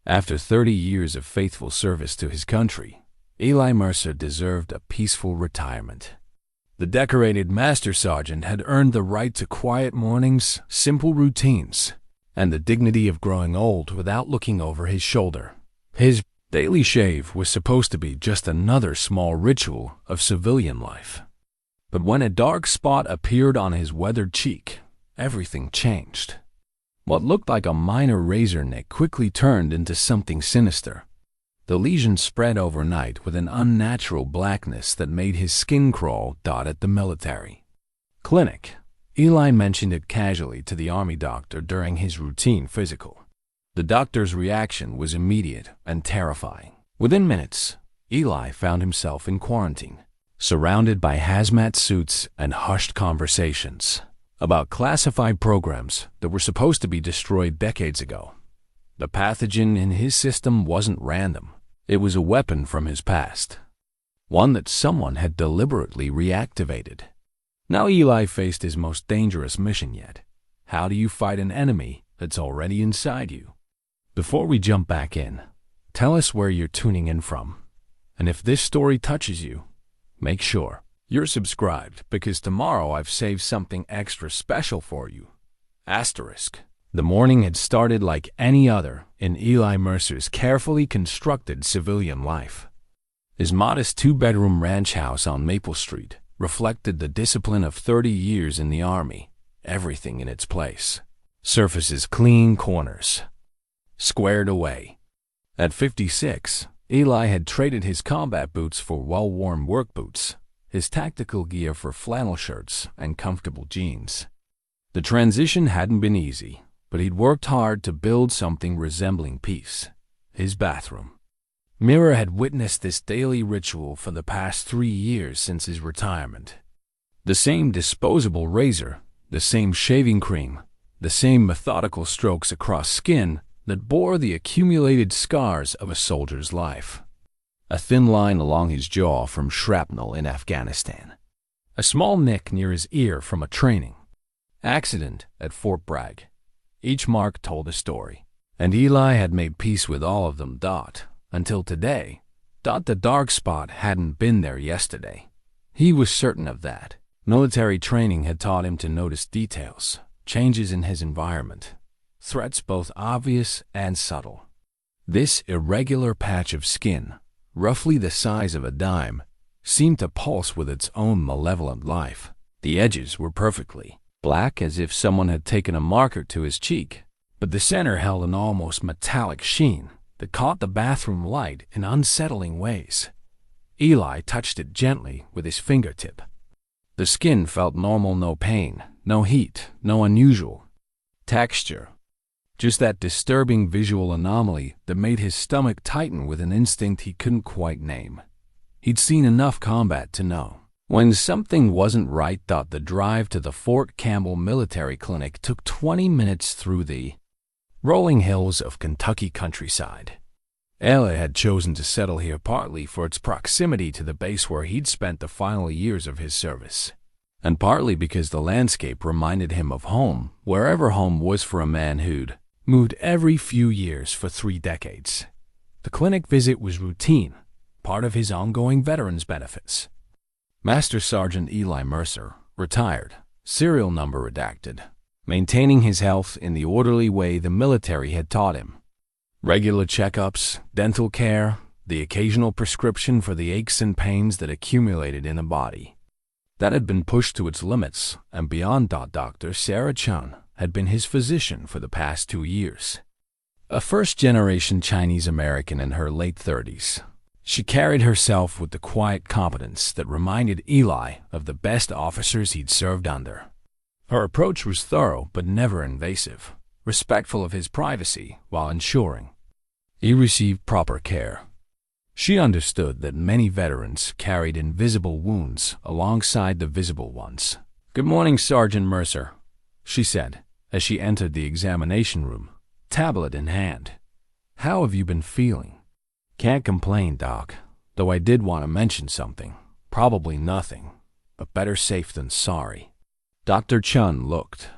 After 30 years of faithful service to his country, Eli Mercer deserved a peaceful retirement. The decorated master sergeant had earned the right to quiet mornings, simple routines, and the dignity of growing old without looking over his shoulder. His daily shave was supposed to be just another small ritual of civilian life. But when a dark spot appeared on his weathered cheek, everything changed. What looked like a minor razor nick quickly turned into something sinister. The lesion spread overnight with an unnatural blackness that made his skin crawl. At the military clinic, Eli mentioned it casually to the army doctor during his routine physical. The doctor's reaction was immediate and terrifying. Within minutes, Eli found himself in quarantine, surrounded by hazmat suits and hushed conversations about classified programs that were supposed to be destroyed decades ago. The pathogen in his system wasn't random. It was a weapon from his past, one that someone had deliberately reactivated. Now Eli faced his most dangerous mission yet. How do you fight an enemy that's already inside you? Before we jump back in, tell us where you're tuning in from. And if this story touches you, make sure you're subscribed, because tomorrow I've saved something extra special for you. Asterisk. The morning had started like any other in Eli Mercer's carefully constructed civilian life. His modest two-bedroom ranch house on Maple Street reflected the discipline of 30 years in the Army, everything in its place. Surfaces clean, corners squared away. At 56, Eli had traded his combat boots for well-worn work boots, his tactical gear for flannel shirts and comfortable jeans. The transition hadn't been easy, but he'd worked hard to build something resembling peace. His bathroom mirror had witnessed this daily ritual for the past 3 years since his retirement. The same disposable razor, the same shaving cream, the same methodical strokes across skin that bore the accumulated scars of a soldier's life. A thin line along his jaw from shrapnel in Afghanistan. A small nick near his ear from a training accident at Fort Bragg. Each mark told a story, and Eli had made peace with all of them. Until today. The dark spot hadn't been there yesterday. He was certain of that. Military training had taught him to notice details, changes in his environment, threats both obvious and subtle. This irregular patch of skin, roughly the size of a dime, seemed to pulse with its own malevolent life. The edges were perfectly black, as if someone had taken a marker to his cheek, but the center held an almost metallic sheen that caught the bathroom light in unsettling ways. Eli touched it gently with his fingertip. The skin felt normal, no pain, no heat, no unusual texture. Just that disturbing visual anomaly that made his stomach tighten with an instinct he couldn't quite name. He'd seen enough combat to know when something wasn't right. The drive to the Fort Campbell Military Clinic took 20 minutes through the rolling hills of Kentucky countryside. Eli had chosen to settle here partly for its proximity to the base where he'd spent the final years of his service, and partly because the landscape reminded him of home, wherever home was for a man who'd moved every few years for 3 decades. The clinic visit was routine, part of his ongoing veterans benefits. Master Sergeant Eli Mercer, retired, serial number redacted, maintaining his health in the orderly way the military had taught him. Regular checkups, dental care, the occasional prescription for the aches and pains that accumulated in the body. That had been pushed to its limits and beyond. Dr. Sarah Chun had been his physician for the past 2 years. A first-generation Chinese-American in her late 30s, she carried herself with the quiet competence that reminded Eli of the best officers he'd served under. Her approach was thorough but never invasive, respectful of his privacy while ensuring he received proper care. She understood that many veterans carried invisible wounds alongside the visible ones. "Good morning, Sergeant Mercer," she said as she entered the examination room, tablet in hand. "How have you been feeling?" "Can't complain, Doc, though I did want to mention something. Probably nothing, but better safe than sorry." Dr. Chun looked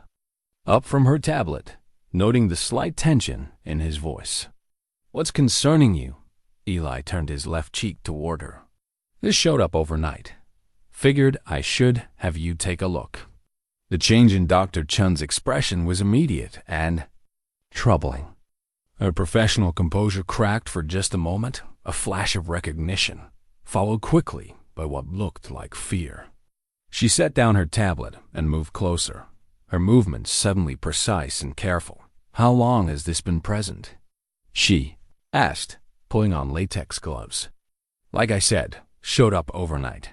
up from her tablet, noting the slight tension in his voice. What's concerning you? Eli turned his left cheek toward her. This showed up overnight. Figured I should have you take a look. The change in Dr. Chun's expression was immediate and troubling. Her professional composure cracked for just a moment, a flash of recognition, followed quickly by what looked like fear. She set down her tablet and moved closer, her movements suddenly precise and careful. How long has this been present? She asked, pulling on latex gloves. Like I said, showed up overnight.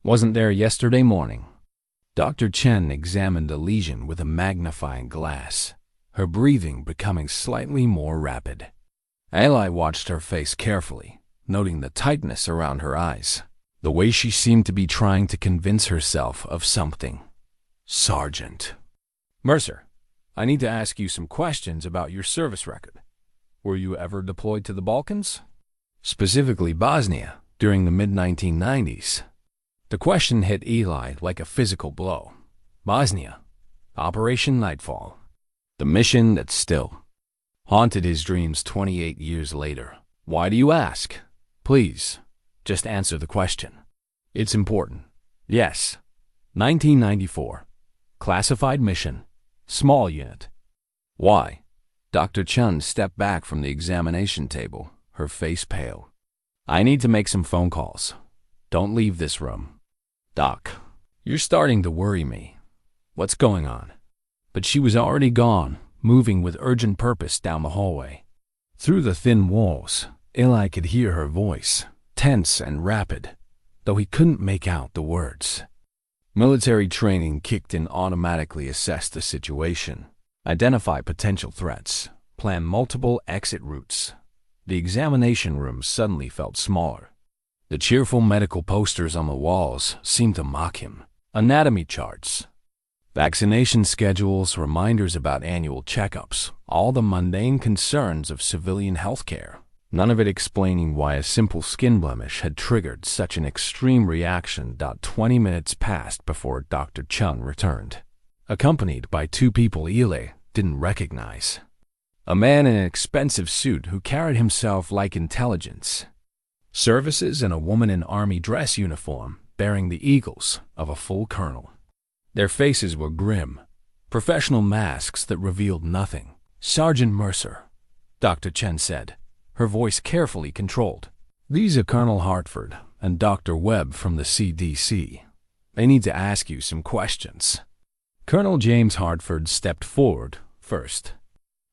Wasn't there yesterday morning. Dr. Chen examined the lesion with a magnifying glass, her breathing becoming slightly more rapid. Eli watched her face carefully, noting the tightness around her eyes, the way she seemed to be trying to convince herself of something. Sergeant. Mercer, I need to ask you some questions about your service record. Were you ever deployed to the Balkans? Specifically Bosnia, during the mid-1990s. The question hit Eli like a physical blow. Bosnia. Operation Nightfall. The mission that still haunted his dreams 28 years later. Why do you ask? Please, just answer the question. It's important. Yes. 1994. Classified mission. Small unit. Why? Dr. Chun stepped back from the examination table, her face pale. I need to make some phone calls. Don't leave this room. Doc, you're starting to worry me. What's going on? But she was already gone, moving with urgent purpose down the hallway. Through the thin walls, Eli could hear her voice, tense and rapid, though he couldn't make out the words. Military training kicked in, automatically assessed the situation, identify potential threats, plan multiple exit routes. The examination room suddenly felt smaller. The cheerful medical posters on the walls seemed to mock him. Anatomy charts, vaccination schedules, reminders about annual checkups, all the mundane concerns of civilian healthcare. None of it explaining why a simple skin blemish had triggered such an extreme reaction. 20 minutes passed before Dr. Chun returned, accompanied by two people Eli didn't recognize. A man in an expensive suit who carried himself like intelligence services and a woman in army dress uniform bearing the eagles of a full colonel. Their faces were grim, professional masks that revealed nothing. Sergeant Mercer, Dr. Chen said, her voice carefully controlled. These are Colonel Hartford and Dr. Webb from the CDC. They need to ask you some questions. Colonel James Hartford stepped forward first.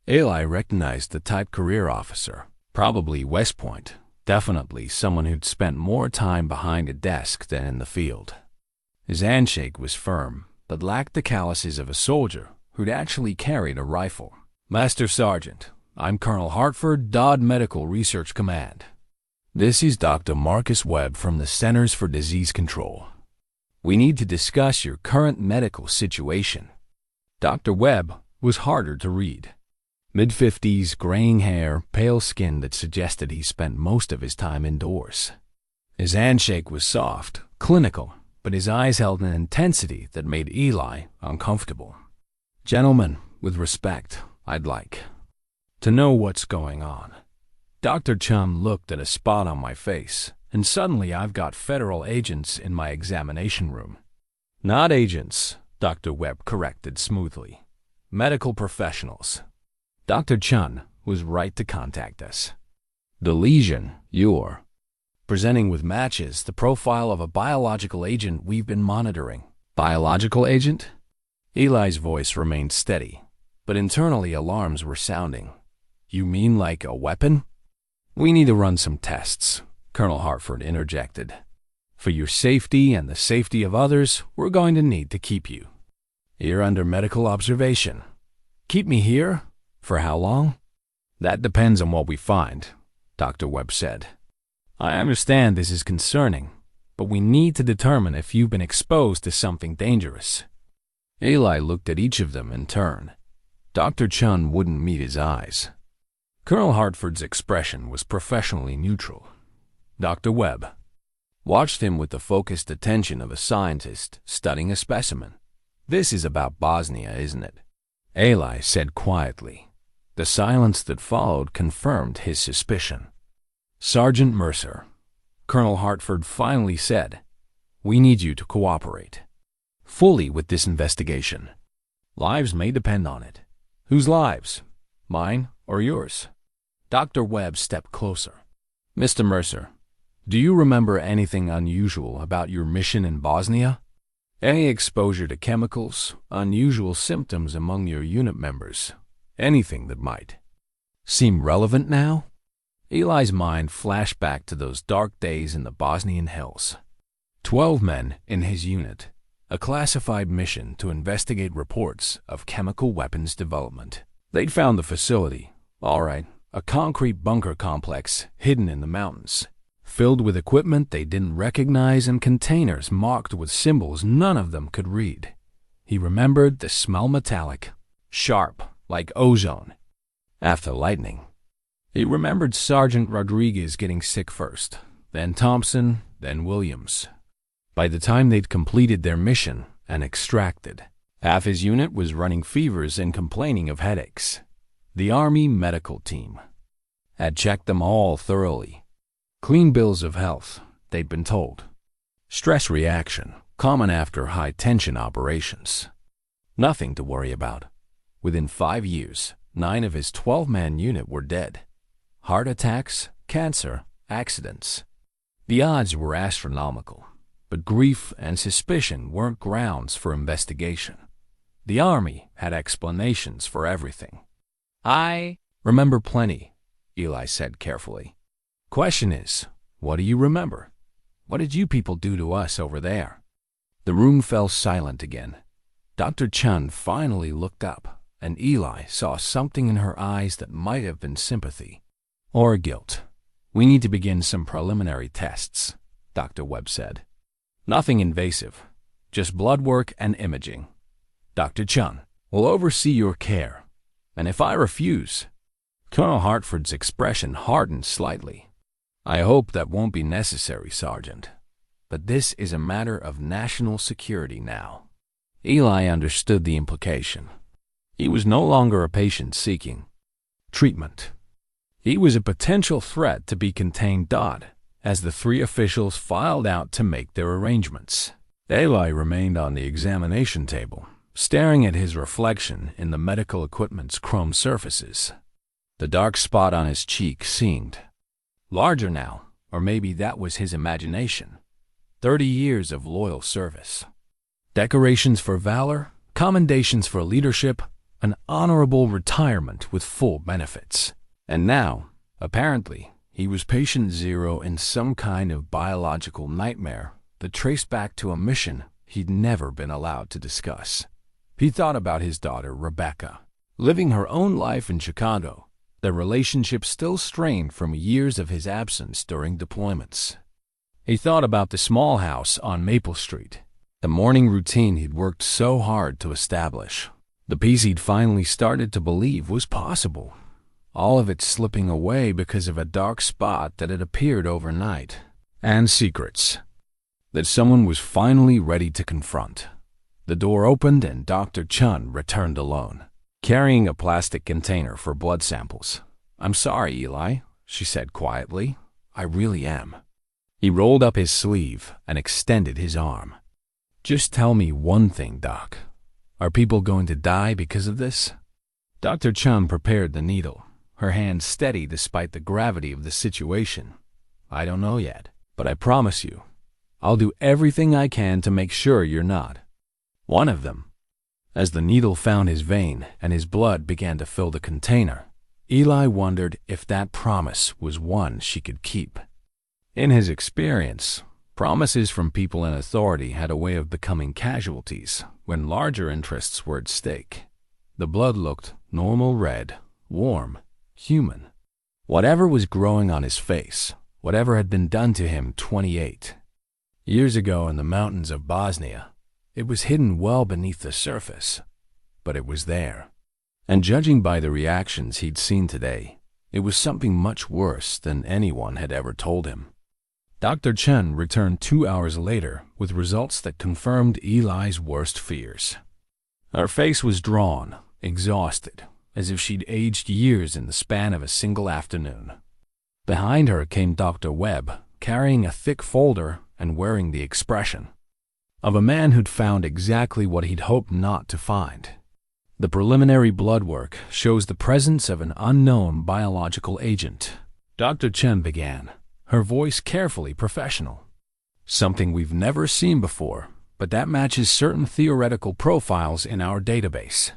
Eli recognized the type career officer, probably West Point. Definitely someone who'd spent more time behind a desk than in the field. His handshake was firm, but lacked the calluses of a soldier who'd actually carried a rifle. Master Sergeant, I'm Colonel Hartford, Dodd Medical Research Command. This is Dr. Marcus Webb from the Centers for Disease Control. We need to discuss your current medical situation. Dr. Webb was harder to read. Mid-50s, graying hair, pale skin that suggested he spent most of his time indoors. His handshake was soft, clinical, but his eyes held an intensity that made Eli uncomfortable. Gentlemen, with respect, I'd like to know what's going on. Dr. Chum looked at a spot on my face, and suddenly I've got federal agents in my examination room. Not agents, Dr. Webb corrected smoothly. Medical professionals. Dr. Chun was right to contact us. The lesion, you're presenting with matches the profile of a biological agent we've been monitoring. Biological agent? Eli's voice remained steady, but internally alarms were sounding. You mean like a weapon? We need to run some tests, Colonel Hartford interjected. For your safety and the safety of others, we're going to need to keep you. You're under medical observation. Keep me here? For how long? That depends on what we find, Dr. Webb said. I understand this is concerning, but we need to determine if you've been exposed to something dangerous. Eli looked at each of them in turn. Dr. Chun wouldn't meet his eyes. Colonel Hartford's expression was professionally neutral. Dr. Webb watched him with the focused attention of a scientist studying a specimen. This is about Bosnia, isn't it? Eli said quietly. The silence that followed confirmed his suspicion. "Sergeant Mercer," Colonel Hartford finally said, "we need you to cooperate fully with this investigation. Lives may depend on it." "Whose lives? Mine or yours?" Dr. Webb stepped closer. "Mr. Mercer, do you remember anything unusual about your mission in Bosnia? Any exposure to chemicals, unusual symptoms among your unit members, anything that might seem relevant now?" Eli's mind flashed back to those dark days in the Bosnian hills. 12 men in his unit, a classified mission to investigate reports of chemical weapons development. They'd found the facility, all right, a concrete bunker complex hidden in the mountains, filled with equipment they didn't recognize and containers marked with symbols none of them could read. He remembered the smell metallic, sharp, like ozone, after lightning. He remembered Sergeant Rodriguez getting sick first, then Thompson, then Williams. By the time they'd completed their mission and extracted, half his unit was running fevers and complaining of headaches. The Army medical team had checked them all thoroughly. Clean bills of health, they'd been told. Stress reaction, common after high-tension operations. Nothing to worry about. Within 5 years, 9 of his 12-man unit were dead. Heart attacks, cancer, accidents. The odds were astronomical, but grief and suspicion weren't grounds for investigation. The Army had explanations for everything. "I remember plenty," Eli said carefully. "Question is, what do you remember? What did you people do to us over there?" The room fell silent again. Dr. Chun finally looked up, and Eli saw something in her eyes that might have been sympathy or guilt. "We need to begin some preliminary tests," Dr. Webb said. "Nothing invasive, just blood work and imaging. Dr. Chun will oversee your care, and if I refuse..." Colonel Hartford's expression hardened slightly. "I hope that won't be necessary, Sergeant. But this is a matter of national security now." Eli understood the implication. He was no longer a patient seeking treatment. He was a potential threat to be contained. As the 3 officials filed out to make their arrangements, Eli remained on the examination table, staring at his reflection in the medical equipment's chrome surfaces. The dark spot on his cheek seemed larger now, or maybe that was his imagination. 30 years of loyal service. Decorations for valor, commendations for leadership, an honorable retirement with full benefits. And now, apparently, he was patient zero in some kind of biological nightmare that traced back to a mission he'd never been allowed to discuss. He thought about his daughter, Rebecca, living her own life in Chicago, their relationship still strained from years of his absence during deployments. He thought about the small house on Maple Street, the morning routine he'd worked so hard to establish, the peace he'd finally started to believe was possible. All of it slipping away because of a dark spot that had appeared overnight, and secrets that someone was finally ready to confront. The door opened and Dr. Chun returned alone, carrying a plastic container for blood samples. "I'm sorry, Eli," she said quietly. "I really am." He rolled up his sleeve and extended his arm. "Just tell me one thing, Doc. Are people going to die because of this?" Dr. Chun prepared the needle, her hand steady despite the gravity of the situation. "I don't know yet, but I promise you, I'll do everything I can to make sure you're not one of them." As the needle found his vein and his blood began to fill the container, Eli wondered if that promise was one she could keep. In his experience, promises from people in authority had a way of becoming casualties when larger interests were at stake. The blood looked normal red, warm, human. Whatever was growing on his face, whatever had been done to him 28 years ago in the mountains of Bosnia, it was hidden well beneath the surface, but it was there. And judging by the reactions he'd seen today, it was something much worse than anyone had ever told him. Dr. Chen returned 2 hours later with results that confirmed Eli's worst fears. Her face was drawn, exhausted, as if she'd aged years in the span of a single afternoon. Behind her came Dr. Webb, carrying a thick folder and wearing the expression of a man who'd found exactly what he'd hoped not to find. The preliminary blood work shows the presence of an unknown biological agent. Dr. Chen began, her voice carefully professional. Something we've never seen before, but that matches certain theoretical profiles in our database.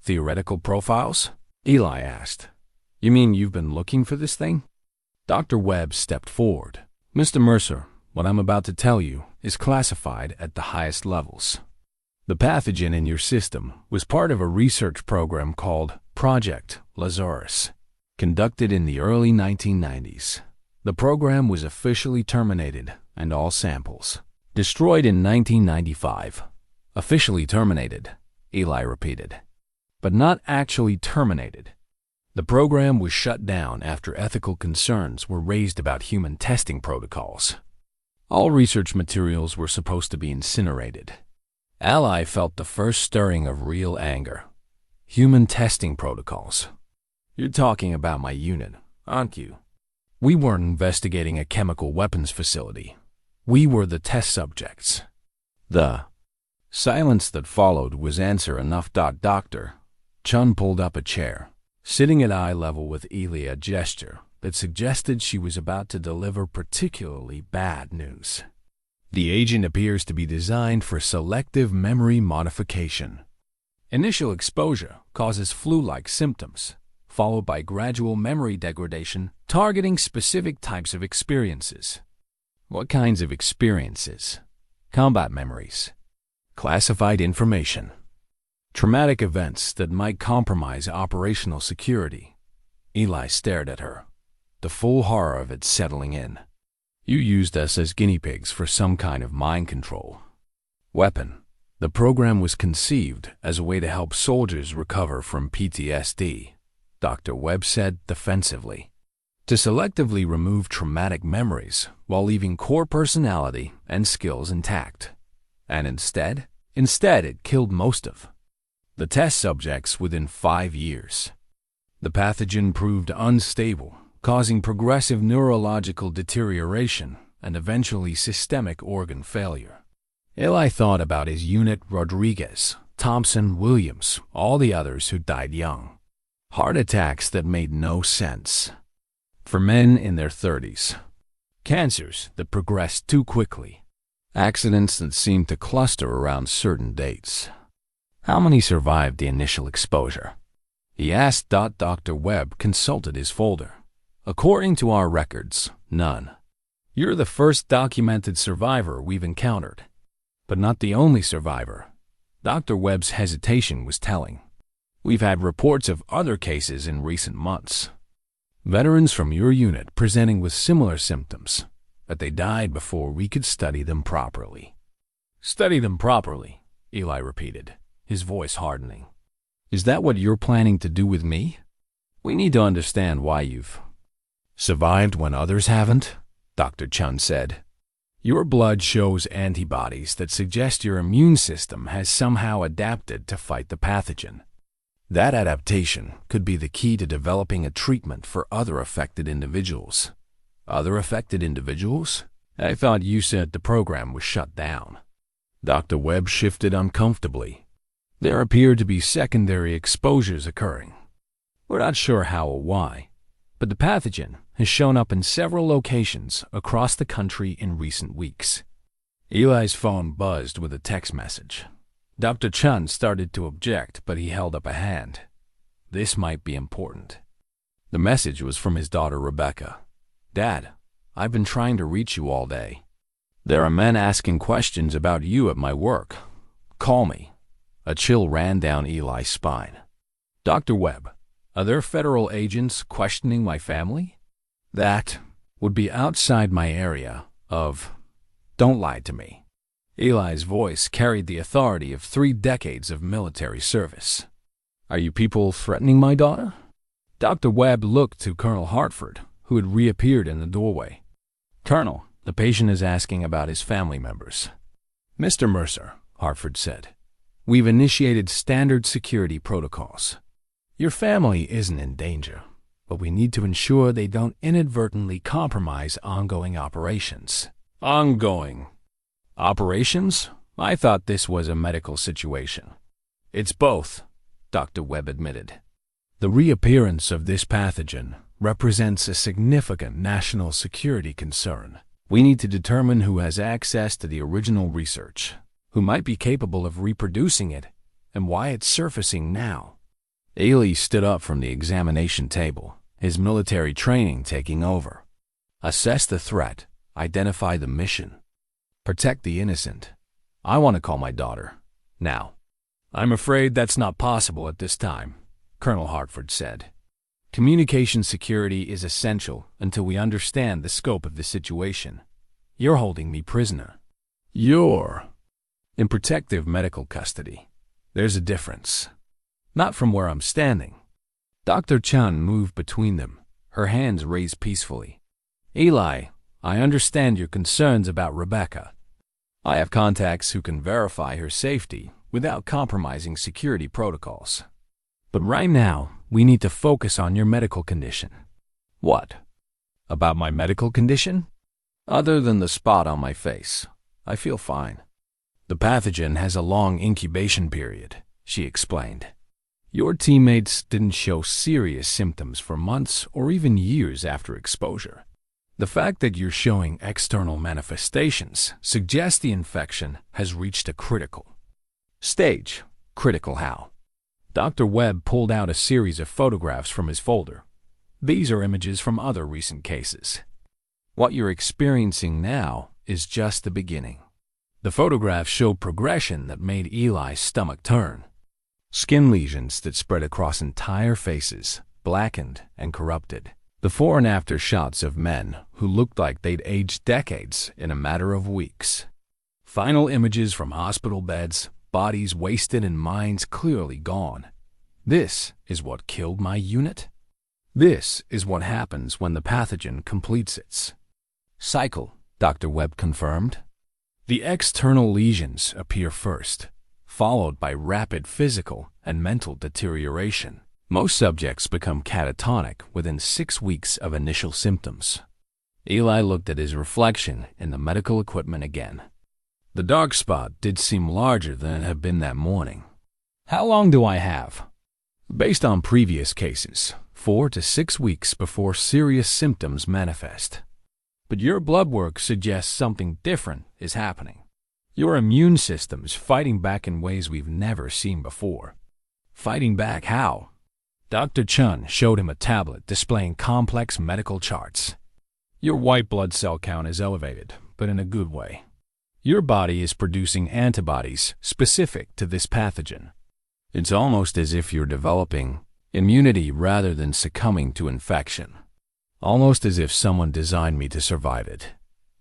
Theoretical profiles? Eli asked. You mean you've been looking for this thing? Dr. Webb stepped forward. Mr. Mercer, what I'm about to tell you is classified at the highest levels. The pathogen in your system was part of a research program called Project Lazarus, conducted in the early 1990s. The program was officially terminated and all samples destroyed in 1995. Officially terminated, Eli repeated, but not actually terminated. The program was shut down after ethical concerns were raised about human testing protocols. All research materials were supposed to be incinerated. Eli felt the first stirring of real anger. Human testing protocols. You're talking about my unit, aren't you? We weren't investigating a chemical weapons facility. We were the test subjects. The silence that followed was answer enough. Dr. Chun pulled up a chair, sitting at eye level with Eli, a gesture that suggested she was about to deliver particularly bad news. The agent appears to be designed for selective memory modification. Initial exposure causes flu-like symptoms, followed by gradual memory degradation targeting specific types of experiences. What kinds of experiences? Combat memories, classified information, traumatic events that might compromise operational security. Eli stared at her, the full horror of it settling in. You used us as guinea pigs for some kind of mind control. Weapon. The program was conceived as a way to help soldiers recover from PTSD, Dr. Webb said defensively. To selectively remove traumatic memories while leaving core personality and skills intact. And instead it killed most of the test subjects within 5 years. The pathogen proved unstable, causing progressive neurological deterioration and eventually systemic organ failure. Eli thought about his unit: Rodriguez, Thompson, Williams, all the others who died young. Heart attacks that made no sense. For men in their 30s. Cancers that progressed too quickly. Accidents that seemed to cluster around certain dates. How many survived the initial exposure? He asked. Dr. Webb consulted his folder. According to our records, none. You're the first documented survivor we've encountered, but not the only survivor. Dr. Webb's hesitation was telling. We've had reports of other cases in recent months. Veterans from your unit presenting with similar symptoms, but they died before we could study them properly. Study them properly, Eli repeated, his voice hardening. Is that what you're planning to do with me? We need to understand why you've survived when others haven't, Dr. Chun said. Your blood shows antibodies that suggest your immune system has somehow adapted to fight the pathogen. That adaptation could be the key to developing a treatment for other affected individuals. Other affected individuals? I thought you said the program was shut down. Dr. Webb shifted uncomfortably. There appeared to be secondary exposures occurring. We're not sure how or why, but the pathogen has shown up in several locations across the country in recent weeks. Eli's phone buzzed with a text message. Dr. Chun started to object, but he held up a hand. This might be important. The message was from his daughter Rebecca. Dad, I've been trying to reach you all day. There are men asking questions about you at my work. Call me. A chill ran down Eli's spine. Dr. Webb, are there federal agents questioning my family? That would be outside my area of... Don't lie to me. Eli's voice carried the authority of 3 decades of military service. Are you people threatening my daughter? Dr. Webb looked to Colonel Hartford, who had reappeared in the doorway. Colonel, the patient is asking about his family members. Mr. Mercer, Hartford said, we've initiated standard security protocols. Your family isn't in danger, but we need to ensure they don't inadvertently compromise ongoing operations. Ongoing operations? I thought this was a medical situation. It's both, Dr. Webb admitted. The reappearance of this pathogen represents a significant national security concern. We need to determine who has access to the original research, who might be capable of reproducing it, and why it's surfacing now. Eli stood up from the examination table, his military training taking over. Assess the threat, identify the mission, protect the innocent. I want to call my daughter, now. I'm afraid that's not possible at this time, Colonel Hartford said. Communication security is essential until we understand the scope of the situation. You're holding me prisoner. You're in protective medical custody. There's a difference. Not from where I'm standing. Dr. Chun moved between them, her hands raised peacefully. Eli, I understand your concerns about Rebecca. I have contacts who can verify her safety without compromising security protocols. But right now, we need to focus on your medical condition. What? About my medical condition? Other than the spot on my face, I feel fine. The pathogen has a long incubation period, she explained. Your teammates didn't show serious symptoms for months or even years after exposure. The fact that you're showing external manifestations suggests the infection has reached a critical stage. Critical how? Dr. Webb pulled out a series of photographs from his folder. These are images from other recent cases. What you're experiencing now is just the beginning. The photographs showed progression that made Eli's stomach turn. Skin lesions that spread across entire faces, blackened and corrupted. The before and after shots of men who looked like they'd aged decades in a matter of weeks. Final images from hospital beds, bodies wasted and minds clearly gone. This is what killed my unit. This is what happens when the pathogen completes its cycle, Dr. Webb confirmed. The external lesions appear first, followed by rapid physical and mental deterioration. Most subjects become catatonic within 6 weeks of initial symptoms. Eli looked at his reflection in the medical equipment again. The dark spot did seem larger than it had been that morning. How long do I have? Based on previous cases, 4 to 6 weeks before serious symptoms manifest. But your blood work suggests something different is happening. Your immune system's fighting back in ways we've never seen before. Fighting back how? Dr. Chun showed him a tablet displaying complex medical charts. Your white blood cell count is elevated, but in a good way. Your body is producing antibodies specific to this pathogen. It's almost as if you're developing immunity rather than succumbing to infection. Almost as if someone designed me to survive it,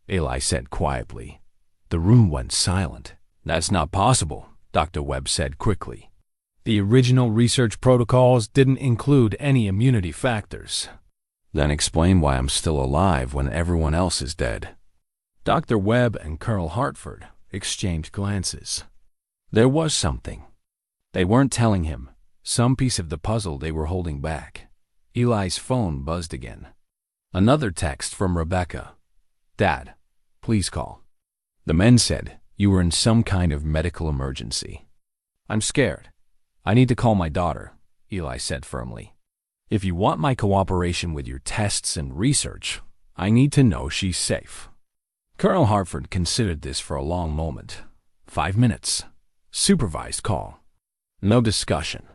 Eli said quietly. The room went silent. That's not possible, Dr. Webb said quickly. The original research protocols didn't include any immunity factors. Then explain why I'm still alive when everyone else is dead. Dr. Webb and Colonel Hartford exchanged glances. There was something. They weren't telling him. Some piece of the puzzle they were holding back. Eli's phone buzzed again. Another text from Rebecca. Dad, please call. The men said you were in some kind of medical emergency. I'm scared. I need to call my daughter, Eli said firmly. If you want my cooperation with your tests and research, I need to know she's safe. Colonel Hartford considered this for a long moment. 5 minutes. Supervised call. No discussion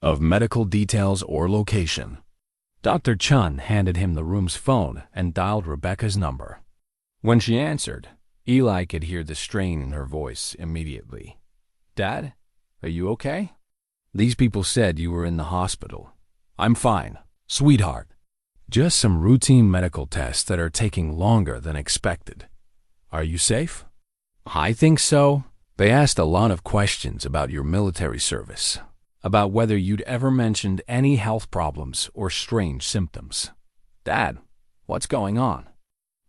of medical details or location. Dr. Chun handed him the room's phone and dialed Rebecca's number. When she answered, Eli could hear the strain in her voice immediately. Dad, are you okay? These people said you were in the hospital. I'm fine, sweetheart. Just some routine medical tests that are taking longer than expected. Are you safe? I think so. They asked a lot of questions about your military service, about whether you'd ever mentioned any health problems or strange symptoms. Dad, what's going on?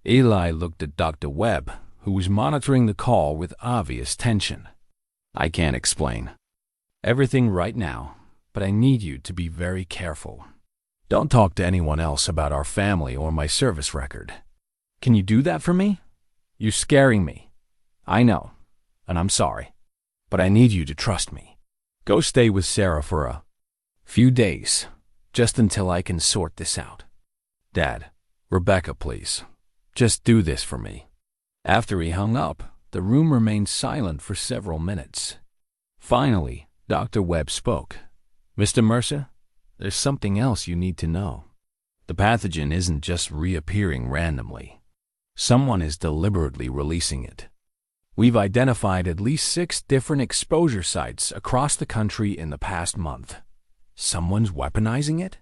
Eli looked at Dr. Webb, who was monitoring the call with obvious tension. I can't explain. Everything right now, but I need you to be very careful. Don't talk to anyone else about our family or my service record. Can you do that for me? You're scaring me. I know, and I'm sorry, but I need you to trust me. Go stay with Sarah for a few days, just until I can sort this out. Dad, Rebecca, please, just do this for me." After he hung up, the room remained silent for several minutes. Finally, Dr. Webb spoke. "Mr. Mercer, there's something else you need to know. The pathogen isn't just reappearing randomly. Someone is deliberately releasing it. We've identified at least 6 different exposure sites across the country in the past month. Someone's weaponizing it?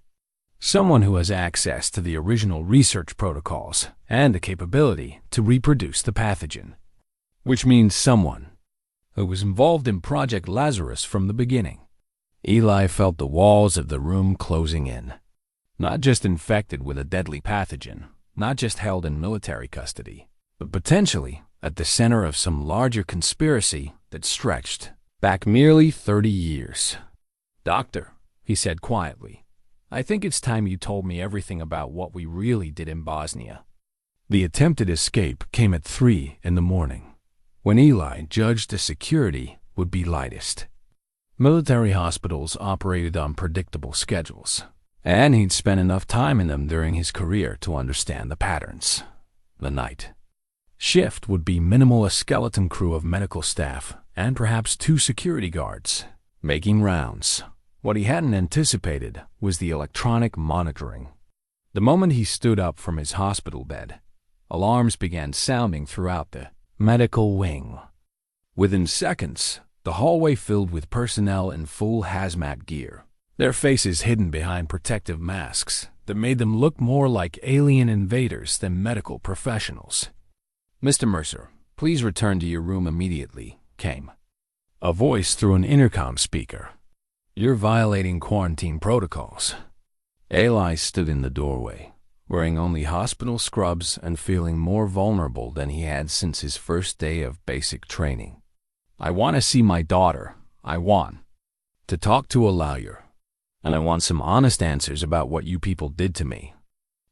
Someone who has access to the original research protocols and the capability to reproduce the pathogen. Which means someone who was involved in Project Lazarus from the beginning." Eli felt the walls of the room closing in. Not just infected with a deadly pathogen, not just held in military custody, but potentially at the center of some larger conspiracy that stretched back merely 30 years. "Doctor," he said quietly, "I think it's time you told me everything about what we really did in Bosnia." The attempted escape came at 3 in the morning, when Eli judged the security would be lightest. Military hospitals operated on predictable schedules, and he'd spent enough time in them during his career to understand the patterns. The night shift would be minimal, a skeleton crew of medical staff and perhaps 2 security guards making rounds. What he hadn't anticipated was the electronic monitoring. The moment he stood up from his hospital bed, alarms began sounding throughout the medical wing. Within seconds, the hallway filled with personnel in full hazmat gear, their faces hidden behind protective masks that made them look more like alien invaders than medical professionals. "Mr. Mercer, please return to your room immediately," came a voice through an intercom speaker. "You're violating quarantine protocols." Eli stood in the doorway, wearing only hospital scrubs and feeling more vulnerable than he had since his first day of basic training. "I want to see my daughter. I want to talk to a lawyer. And I want some honest answers about what you people did to me."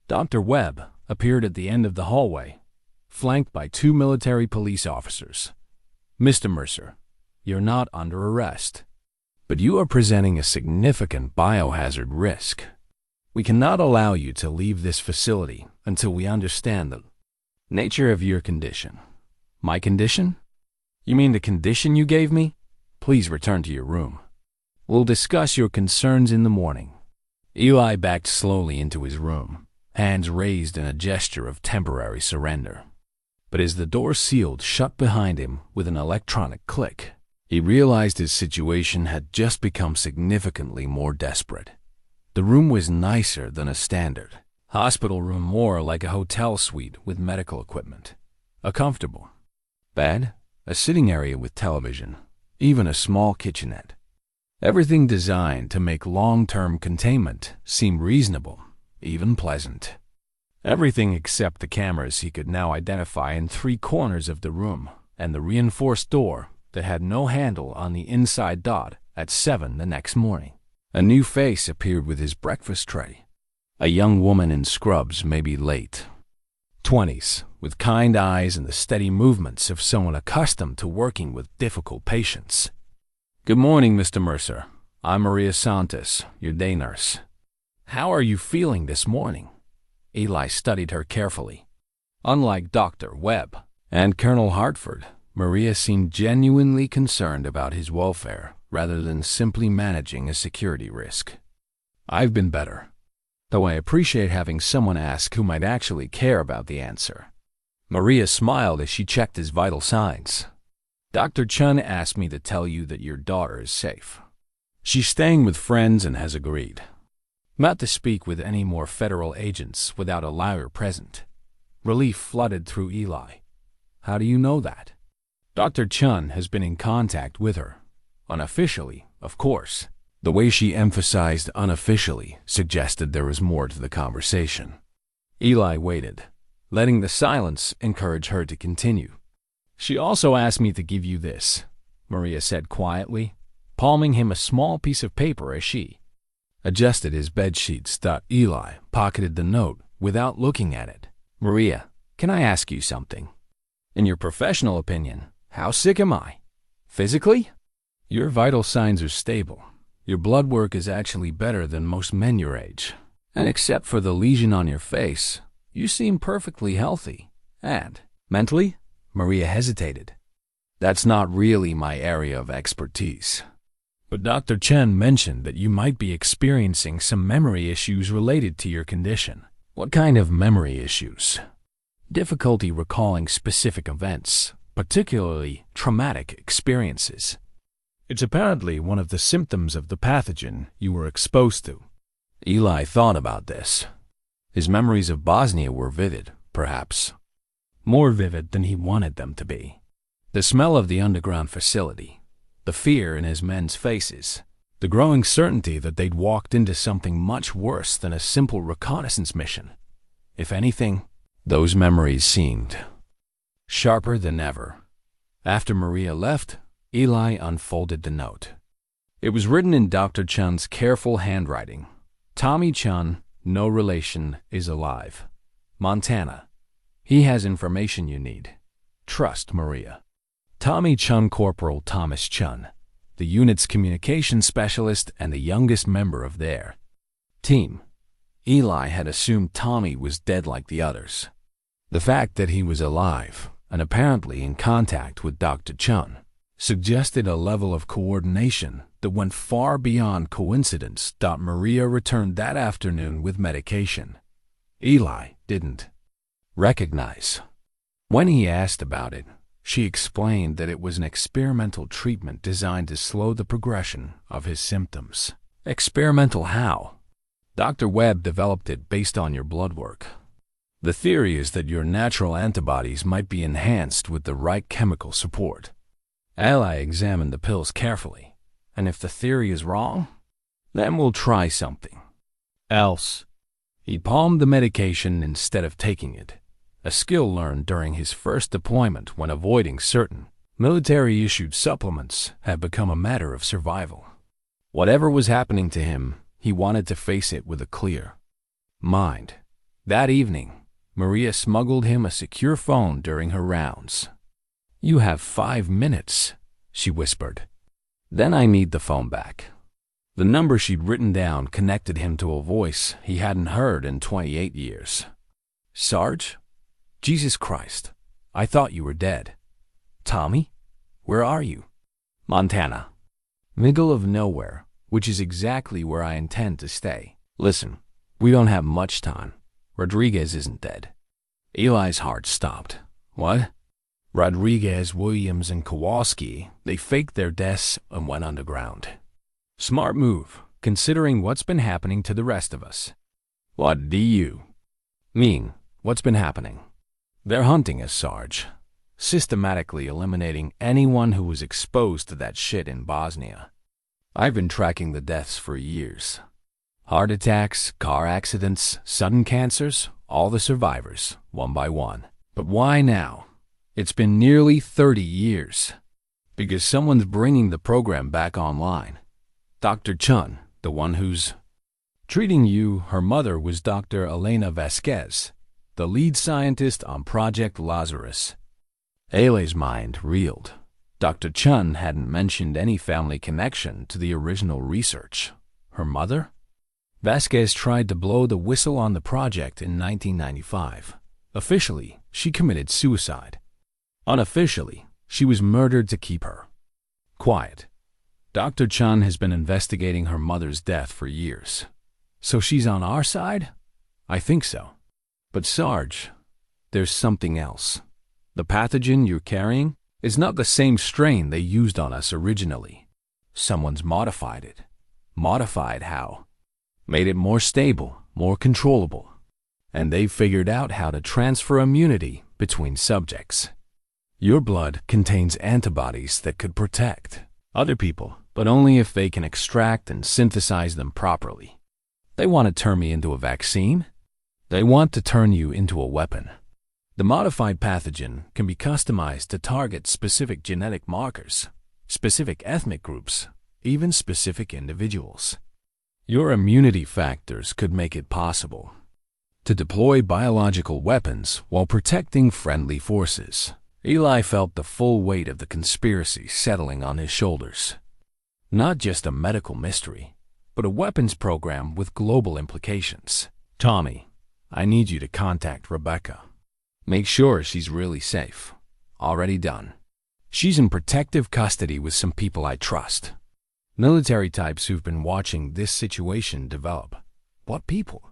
Dr. Webb appeared at the end of the hallway, flanked by 2 military police officers. "Mr. Mercer, you're not under arrest, but you are presenting a significant biohazard risk. We cannot allow you to leave this facility until we understand the nature of your condition." "My condition? You mean the condition you gave me? Please return to your room. We'll discuss your concerns in the morning." Eli backed slowly into his room, hands raised in a gesture of temporary surrender. But as the door sealed shut behind him with an electronic click, he realized his situation had just become significantly more desperate. The room was nicer than a standard hospital room, more like a hotel suite with medical equipment. A comfortable bed, a sitting area with television, even a small kitchenette. Everything designed to make long-term containment seem reasonable, even pleasant. Everything except the cameras he could now identify in 3 corners of the room and the reinforced door that had no handle on the inside dot at 7 the next morning. A new face appeared with his breakfast tray. A young woman in scrubs, maybe late 20s, with kind eyes and the steady movements of someone accustomed to working with difficult patients. "Good morning, Mr. Mercer. I'm Maria Santos, your day nurse. How are you feeling this morning?" Eli studied her carefully. Unlike Dr. Webb and Colonel Hartford, Maria seemed genuinely concerned about his welfare rather than simply managing a security risk. "I've been better, though I appreciate having someone ask who might actually care about the answer." Maria smiled as she checked his vital signs. "Dr. Chun asked me to tell you that your daughter is safe. She's staying with friends and has agreed not to speak with any more federal agents without a lawyer present." Relief flooded through Eli. "How do you know that?" "Dr. Chun has been in contact with her. Unofficially, of course." The way she emphasized unofficially suggested there was more to the conversation. Eli waited, letting the silence encourage her to continue. "She also asked me to give you this," Maria said quietly, palming him a small piece of paper as she adjusted his bedsheets. Eli pocketed the note without looking at it. Maria, can I ask you something? In your professional opinion, how sick am I? Physically? Your vital signs are stable. Your blood work is actually better than most men your age. And except for the lesion on your face, you seem perfectly healthy. And mentally? Maria hesitated. That's not really my area of expertise. But Dr. Chen mentioned that you might be experiencing some memory issues related to your condition. What kind of memory issues? Difficulty recalling specific events, particularly traumatic experiences. It's apparently one of the symptoms of the pathogen you were exposed to. Eli thought about this. His memories of Bosnia were vivid, perhaps. More vivid than he wanted them to be. The smell of the underground facility, the fear in his men's faces, the growing certainty that they'd walked into something much worse than a simple reconnaissance mission. If anything, those memories seemed sharper than ever. After Maria left, Eli unfolded the note. It was written in Dr. Chun's careful handwriting. Tommy Chun, no relation, is alive. Montana. He has information you need. Trust Maria. Tommy Chun, Corporal Thomas Chun, the unit's communications specialist and the youngest member of their team. Eli had assumed Tommy was dead like the others. The fact that he was alive and apparently in contact with Dr. Chun suggested a level of coordination that went far beyond coincidence. Maria returned that afternoon with medication. Eli didn't recognize. When he asked about it, she explained that it was an experimental treatment designed to slow the progression of his symptoms. Experimental how? Dr. Webb developed it based on your blood work. The theory is that your natural antibodies might be enhanced with the right chemical support. Eli examined the pills carefully, and if the theory is wrong, then we'll try something else. He palmed the medication instead of taking it, a skill learned during his first deployment when avoiding certain military-issued supplements had become a matter of survival. Whatever was happening to him, he wanted to face it with a clear mind. That evening, Maria smuggled him a secure phone during her rounds. "You have 5 minutes," she whispered. "Then I need the phone back." The number she'd written down connected him to a voice he hadn't heard in 28 years. "Sarge? Jesus Christ, I thought you were dead. Tommy, where are you?" "Montana. Middle of nowhere, which is exactly where I intend to stay. Listen, we don't have much time. Rodriguez isn't dead." Eli's heart stopped. "What?" "Rodriguez, Williams, and Kowalski, they faked their deaths and went underground. Smart move, considering what's been happening to the rest of us." "What do you mean, what's been happening?" "They're hunting us, Sarge. Systematically eliminating anyone who was exposed to that shit in Bosnia. I've been tracking the deaths for years. Heart attacks, car accidents, sudden cancers, all the survivors, one by one. But why now? It's been nearly 30 years. Because someone's bringing the program back online. Dr. Chun, the one who's treating you, her mother was Dr. Elena Vasquez, the lead scientist on Project Lazarus." Eli's mind reeled. Dr. Chun hadn't mentioned any family connection to the original research. Her mother? Vasquez tried to blow the whistle on the project in 1995. Officially, she committed suicide. Unofficially, she was murdered to keep her quiet. Dr. Chun has been investigating her mother's death for years. So she's on our side? I think so. But Sarge, there's something else. The pathogen you're carrying is not the same strain they used on us originally. Someone's modified it. Modified how? Made it more stable, more controllable. And they've figured out how to transfer immunity between subjects. Your blood contains antibodies that could protect other people, but only if they can extract and synthesize them properly. They want to turn me into a vaccine? They want to turn you into a weapon. The modified pathogen can be customized to target specific genetic markers, specific ethnic groups, even specific individuals. Your immunity factors could make it possible to deploy biological weapons while protecting friendly forces. Eli felt the full weight of the conspiracy settling on his shoulders. Not just a medical mystery, but a weapons program with global implications. Tommy, I need you to contact Rebecca. Make sure she's really safe. Already done. She's in protective custody with some people I trust. Military types who've been watching this situation develop. What people?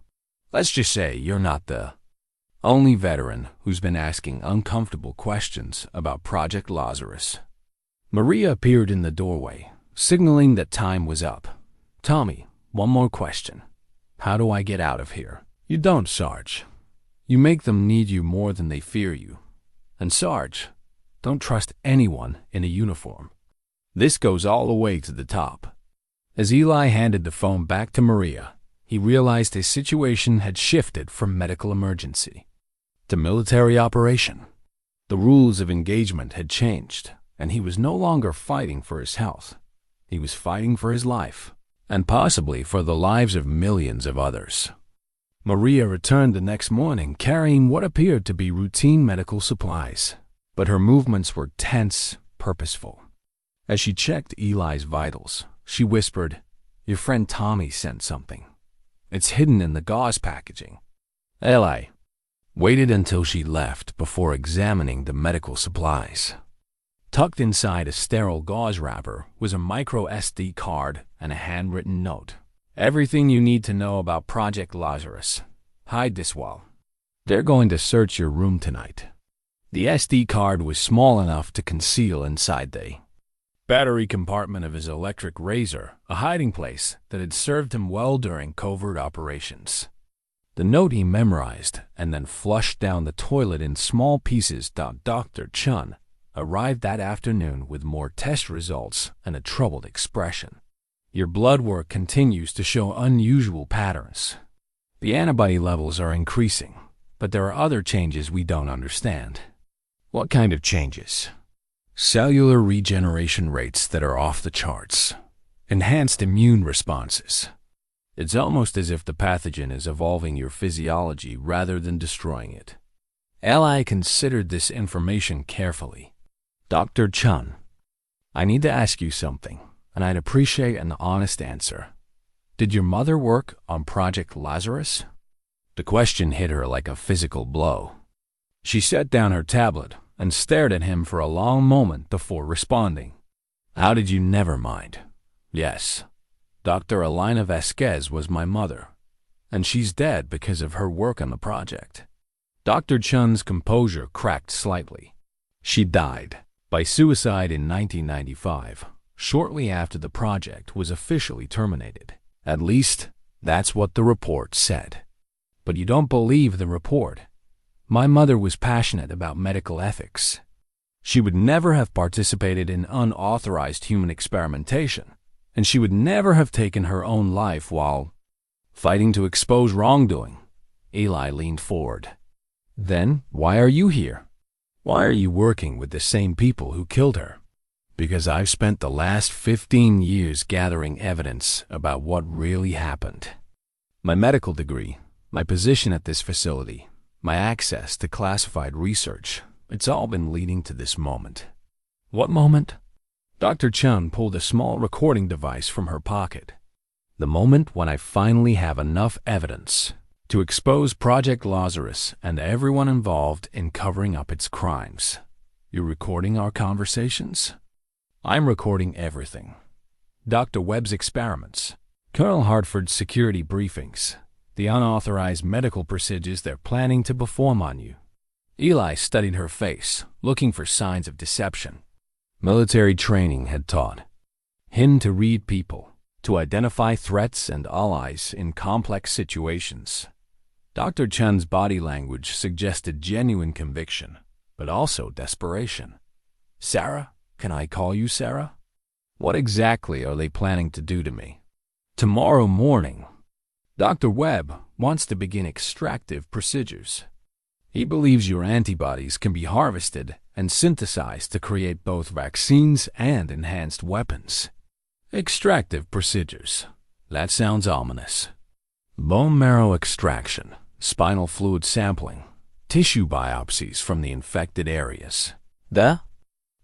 Let's just say you're not the only veteran who's been asking uncomfortable questions about Project Lazarus. Maria appeared in the doorway, signaling that time was up. Tommy, one more question. How do I get out of here? You don't, Sarge. You make them need you more than they fear you. And Sarge, don't trust anyone in a uniform. This goes all the way to the top. As Eli handed the phone back to Maria, he realized his situation had shifted from medical emergency to military operation. The rules of engagement had changed, and he was no longer fighting for his health. He was fighting for his life, and possibly for the lives of millions of others. Maria returned the next morning carrying what appeared to be routine medical supplies, but her movements were tense, purposeful. As she checked Eli's vitals, she whispered, "Your friend Tommy sent something. It's hidden in the gauze packaging." Eli waited until she left before examining the medical supplies. Tucked inside a sterile gauze wrapper was a micro SD card and a handwritten note. "Everything you need to know about Project Lazarus. Hide this well. They're going to search your room tonight." The SD card was small enough to conceal inside the battery compartment of his electric razor, a hiding place that had served him well during covert operations. The note he memorized and then flushed down the toilet in small pieces. Dr. Chun arrived that afternoon with more test results and a troubled expression. "Your blood work continues to show unusual patterns. The antibody levels are increasing, but there are other changes we don't understand." "What kind of changes?" "Cellular regeneration rates that are off the charts. Enhanced immune responses. It's almost as if the pathogen is evolving your physiology rather than destroying it." Eli considered this information carefully. "Dr. Chun, I need to ask you something, and I'd appreciate an honest answer. Did your mother work on Project Lazarus?" The question hit her like a physical blow. She set down her tablet and stared at him for a long moment before responding. "How did you never mind? Yes, Dr. Elena Vasquez was my mother, and she's dead because of her work on the project." Dr. Chun's composure cracked slightly. "She died by suicide in 1995, shortly after the project was officially terminated. At least, that's what the report said. But you don't believe the report. My mother was passionate about medical ethics. She would never have participated in unauthorized human experimentation, and she would never have taken her own life while fighting to expose wrongdoing." Eli leaned forward. "Then why are you here? Why are you working with the same people who killed her?" "Because I've spent the last 15 years gathering evidence about what really happened. My medical degree, my position at this facility, my access to classified research, it's all been leading to this moment." "What moment?" Dr. Chun pulled a small recording device from her pocket. "The moment when I finally have enough evidence to expose Project Lazarus and everyone involved in covering up its crimes." "You're recording our conversations?" "I'm recording everything. Dr. Webb's experiments, Colonel Hartford's security briefings, the unauthorized medical procedures they're planning to perform on you." Eli studied her face, looking for signs of deception. Military training had taught him to read people, to identify threats and allies in complex situations. Dr. Chun's body language suggested genuine conviction, but also desperation. "Sarah? Can I call you Sarah? What exactly are they planning to do to me?" "Tomorrow morning, Dr. Webb wants to begin extractive procedures. He believes your antibodies can be harvested and synthesized to create both vaccines and enhanced weapons." Extractive procedures. That sounds ominous. Bone marrow extraction, spinal fluid sampling, tissue biopsies from the infected areas. The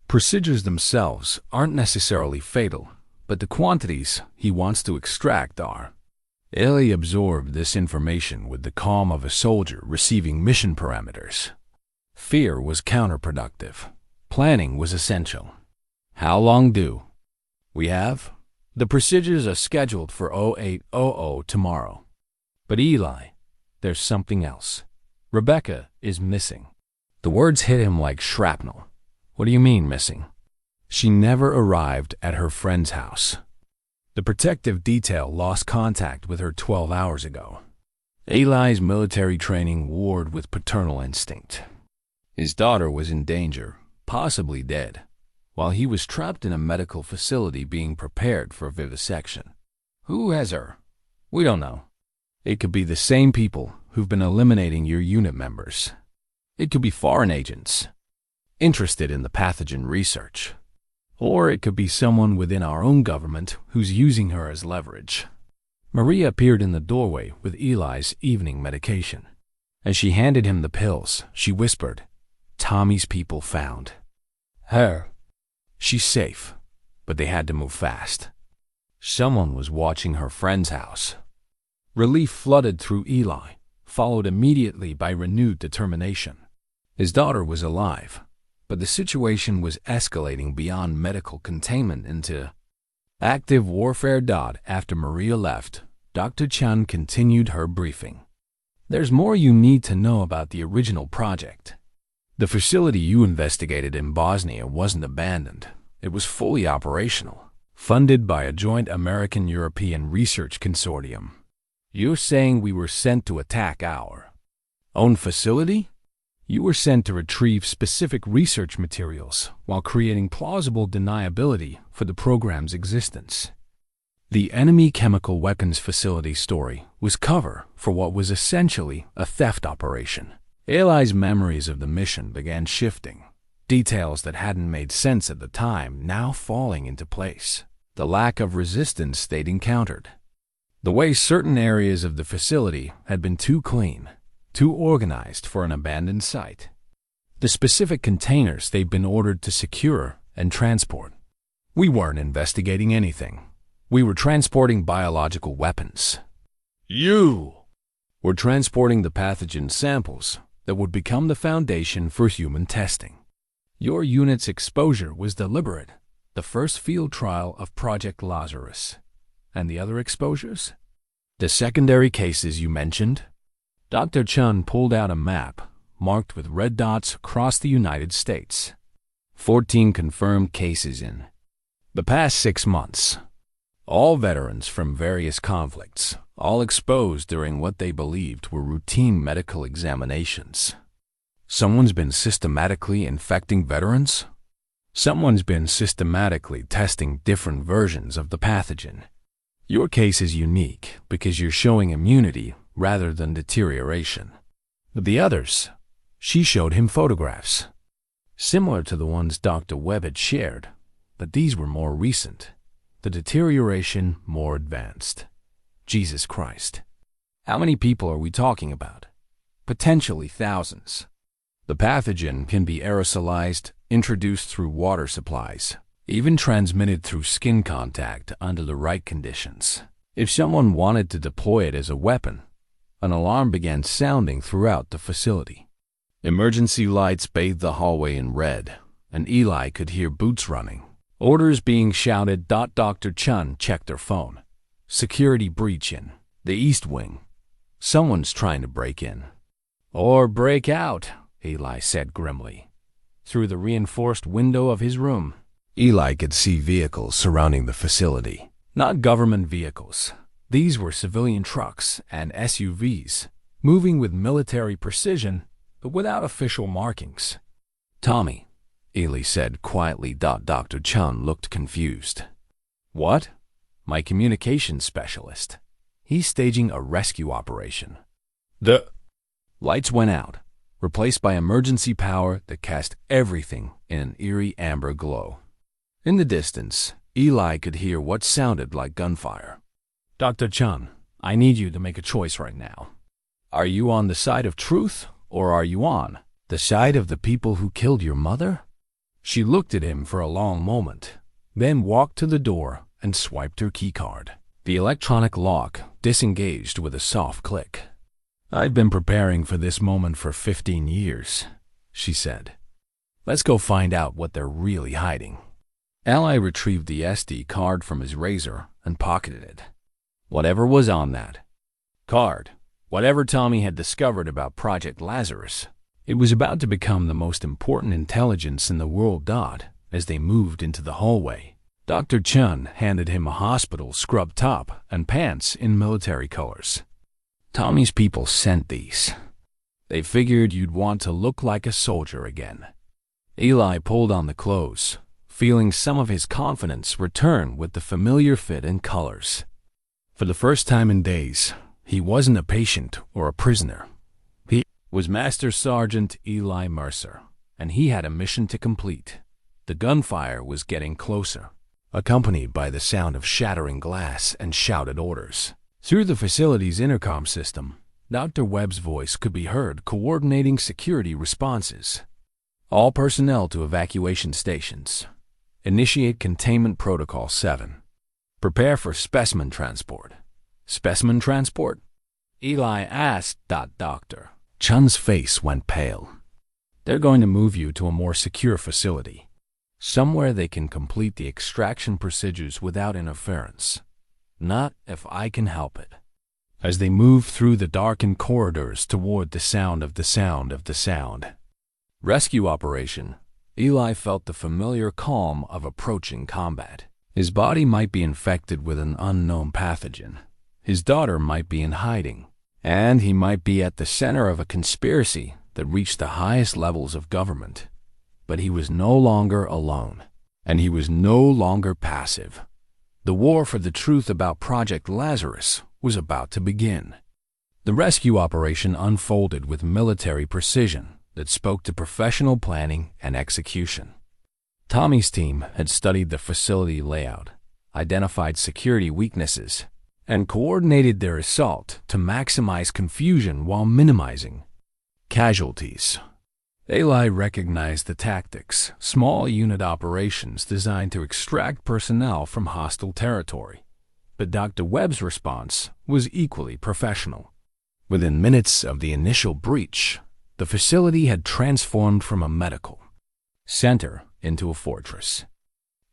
procedures themselves aren't necessarily fatal, but the quantities he wants to extract are. Eli absorbed this information with the calm of a soldier receiving mission parameters. Fear was counterproductive. Planning was essential. How long do we have? The procedures are scheduled for 0800 tomorrow. But Eli, there's something else. Rebecca is missing. The words hit him like shrapnel. What do you mean missing? She never arrived at her friend's house. The protective detail lost contact with her 12 hours ago. Eli's military training warred with paternal instinct. His daughter was in danger, possibly dead, while he was trapped in a medical facility being prepared for vivisection. Who has her? We don't know. It could be the same people who've been eliminating your unit members. It could be foreign agents interested in the pathogen research. Or it could be someone within our own government who's using her as leverage. Maria appeared in the doorway with Eli's evening medication. As she handed him the pills, she whispered, "Tommy's people found her. She's safe, but they had to move fast." Someone was watching her friend's house. Relief flooded through Eli, followed immediately by renewed determination. His daughter was alive, but the situation was escalating beyond medical containment into active warfare. After Maria left, Dr. Chan continued her briefing. There's more you need to know about the original project. The facility you investigated in Bosnia wasn't abandoned. It was fully operational, funded by a joint American-European research consortium. You're saying we were sent to attack our own facility? You were sent to retrieve specific research materials while creating plausible deniability for the program's existence. The enemy chemical weapons facility story was cover for what was essentially a theft operation. Eli's memories of the mission began shifting, details that hadn't made sense at the time now falling into place. The lack of resistance they'd encountered. The way certain areas of the facility had been too clean, too organized for an abandoned site. The specific containers they'd been ordered to secure and transport. We weren't investigating anything. We were transporting biological weapons. You were transporting the pathogen samples that would become the foundation for human testing. Your unit's exposure was deliberate, the first field trial of Project Lazarus. And the other exposures? The secondary cases you mentioned? Dr. Chun pulled out a map marked with red dots across the United States. 14 confirmed cases in the past 6 months. All veterans from various conflicts, all exposed during what they believed were routine medical examinations. Someone's been systematically infecting veterans? Someone's been systematically testing different versions of the pathogen. Your case is unique because you're showing immunity rather than deterioration. But the others, she showed him photographs, similar to the ones Dr. Webb had shared, but these were more recent, the deterioration more advanced. Jesus Christ. How many people are we talking about? Potentially thousands. The pathogen can be aerosolized, introduced through water supplies, even transmitted through skin contact under the right conditions. If someone wanted to deploy it as a weapon, an alarm began sounding throughout the facility. Emergency lights bathed the hallway in red, and Eli could hear boots running. Orders being shouted. Dr. Chun checked her phone. Security breach in the East Wing. Someone's trying to break in. Or break out, Eli said grimly. Through the reinforced window of his room, Eli could see vehicles surrounding the facility. Not government vehicles. These were civilian trucks and SUVs, moving with military precision, but without official markings. Tommy, Eli said quietly. Dr. Chun looked confused. What? My communications specialist. He's staging a rescue operation. The lights went out, replaced by emergency power that cast everything in an eerie amber glow. In the distance, Eli could hear what sounded like gunfire. "Dr. Chun, I need you to make a choice right now. Are you on the side of truth, or are you on the side of the people who killed your mother?" She looked at him for a long moment, then walked to the door and swiped her keycard. The electronic lock disengaged with a soft click. "I've been preparing for this moment for 15 years, she said. "Let's go find out what they're really hiding." Eli retrieved the SD card from his razor and pocketed it. Whatever was on that card, whatever Tommy had discovered about Project Lazarus, it was about to become the most important intelligence in the world. As they moved into the hallway, Dr. Chun handed him a hospital scrub top and pants in military colors. "Tommy's people sent these. They figured you'd want to look like a soldier again." Eli pulled on the clothes, feeling some of his confidence return with the familiar fit and colors. For the first time in days, he wasn't a patient or a prisoner. He was Master Sergeant Eli Mercer, and he had a mission to complete. The gunfire was getting closer, accompanied by the sound of shattering glass and shouted orders. Through the facility's intercom system, Dr. Webb's voice could be heard coordinating security responses. "All personnel to evacuation stations. Initiate Containment Protocol 7. Prepare for specimen transport." "Specimen transport?" Eli asked. Dr. Chun's face went pale. "They're going to move you to a more secure facility, somewhere they can complete the extraction procedures without interference. Not if I can help it." As they moved through the darkened corridors toward the sound of the sound. Rescue operation. Eli felt the familiar calm of approaching combat. His body might be infected with an unknown pathogen. His daughter might be in hiding, and he might be at the center of a conspiracy that reached the highest levels of government. But he was no longer alone, and he was no longer passive. The war for the truth about Project Lazarus was about to begin. The rescue operation unfolded with military precision that spoke to professional planning and execution. Tommy's team had studied the facility layout, identified security weaknesses, and coordinated their assault to maximize confusion while minimizing casualties. Eli recognized the tactics, small unit operations designed to extract personnel from hostile territory. But Dr. Webb's response was equally professional. Within minutes of the initial breach, the facility had transformed from a medical center into a fortress.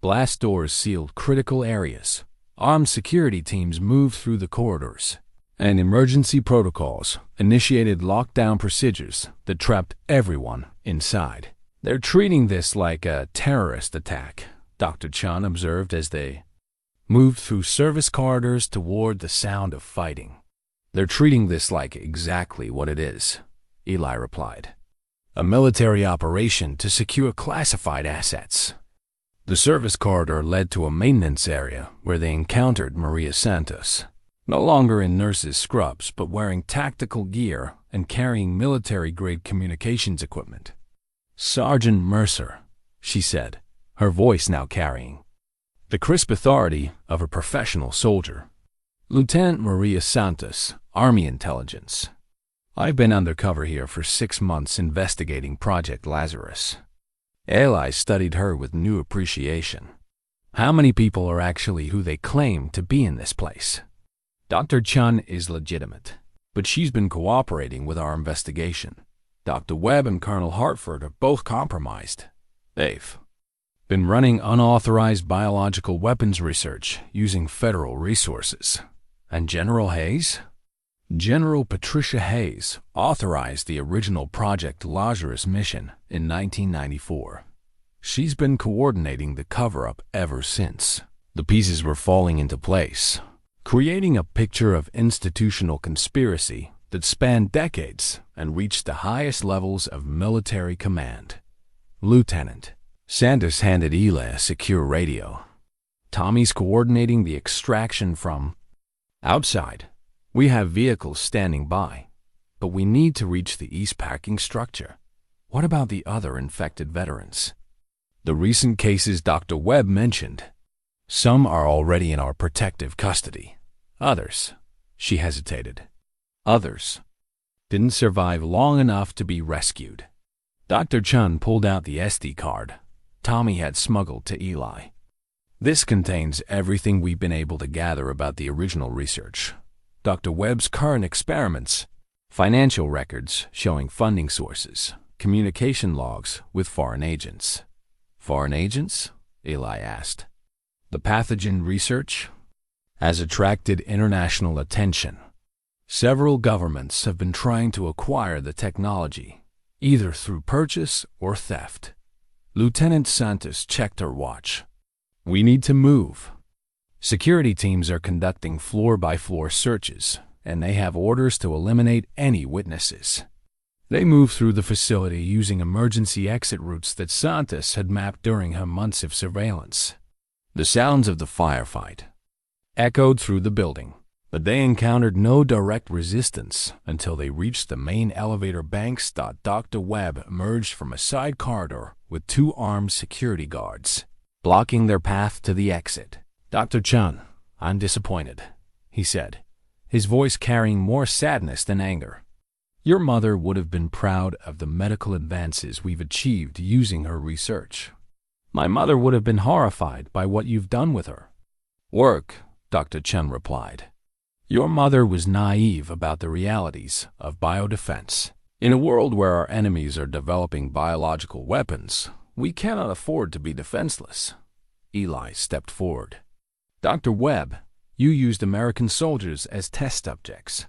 Blast doors sealed critical areas, armed security teams moved through the corridors, and emergency protocols initiated lockdown procedures that trapped everyone inside. "They're treating this like a terrorist attack," Dr. Chun observed as they moved through service corridors toward the sound of fighting. "They're treating this like exactly what it is," Eli replied. "A military operation to secure classified assets." The service corridor led to a maintenance area where they encountered Maria Santos, no longer in nurse's scrubs but wearing tactical gear and carrying military-grade communications equipment. "Sergeant Mercer," she said, her voice now carrying the crisp authority of a professional soldier. "Lieutenant Maria Santos, Army Intelligence. I've been undercover here for 6 months investigating Project Lazarus." Eli studied her with new appreciation. How many people are actually who they claim to be in this place? Dr. Chun is legitimate, but she's been cooperating with our investigation. Dr. Webb and Colonel Hartford are both compromised. They've been running unauthorized biological weapons research using federal resources. And General Hayes? General Patricia Hayes authorized the original Project Lazarus mission in 1994. She's been coordinating the cover-up ever since. The pieces were falling into place, creating a picture of institutional conspiracy that spanned decades and reached the highest levels of military command. "Lieutenant," Santos handed Eli a secure radio. "Tommy's coordinating the extraction from outside. We have vehicles standing by, but we need to reach the east parking structure. What about the other infected veterans? The recent cases Dr. Webb mentioned. Some are already in our protective custody. Others, she hesitated, others didn't survive long enough to be rescued. Dr. Chun pulled out the SD card Tommy had smuggled to Eli. This contains everything we've been able to gather about the original research, Dr. Webb's current experiments, financial records showing funding sources, communication logs with foreign agents. Foreign agents? Eli asked. The pathogen research has attracted international attention. Several governments have been trying to acquire the technology, either through purchase or theft. Lieutenant Santos checked her watch. We need to move. Security teams are conducting floor-by-floor searches, and they have orders to eliminate any witnesses. They moved through the facility using emergency exit routes that Santos had mapped during her months of surveillance. The sounds of the firefight echoed through the building, but they encountered no direct resistance until they reached the main elevator banks. Dr. Webb emerged from a side corridor with 2 armed security guards, blocking their path to the exit. Dr. Chun, I'm disappointed, he said, his voice carrying more sadness than anger. Your mother would have been proud of the medical advances we've achieved using her research. My mother would have been horrified by what you've done with her. Work, Dr. Chun replied. Your mother was naive about the realities of biodefense. In a world where our enemies are developing biological weapons, we cannot afford to be defenseless. Eli stepped forward. Dr. Webb, you used American soldiers as test subjects.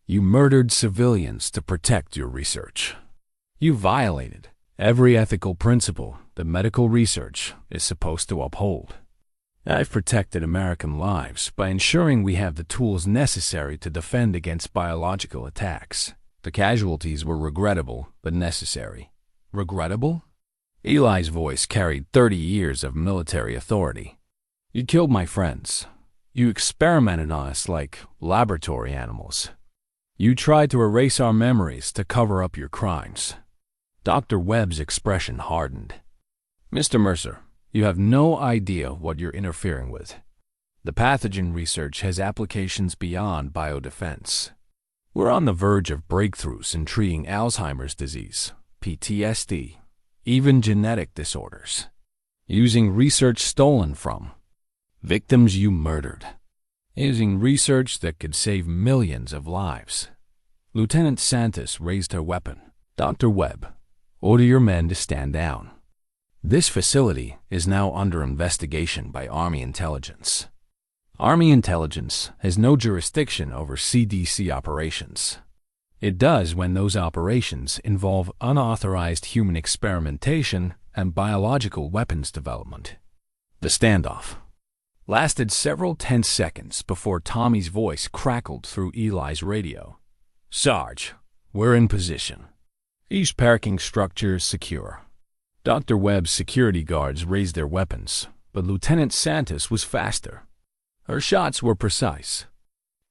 You murdered civilians to protect your research. You violated every ethical principle that medical research is supposed to uphold. I've protected American lives by ensuring we have the tools necessary to defend against biological attacks. The casualties were regrettable but necessary. Regrettable? Eli's voice carried 30 years of military authority. You killed my friends. You experimented on us like laboratory animals. You tried to erase our memories to cover up your crimes. Dr. Webb's expression hardened. Mr. Mercer, you have no idea what you're interfering with. The pathogen research has applications beyond biodefense. We're on the verge of breakthroughs in treating Alzheimer's disease, PTSD, even genetic disorders, using research stolen from victims you murdered, using research that could save millions of lives. Lieutenant Santos raised her weapon. Dr. Webb, order your men to stand down. This facility is now under investigation by Army intelligence. Army intelligence has no jurisdiction over CDC operations. It does when those operations involve unauthorized human experimentation and biological weapons development. The standoff lasted several tense seconds before Tommy's voice crackled through Eli's radio. Sarge, we're in position. Each parking structure is secure. Dr. Webb's security guards raised their weapons, but Lieutenant Santos was faster. Her shots were precise,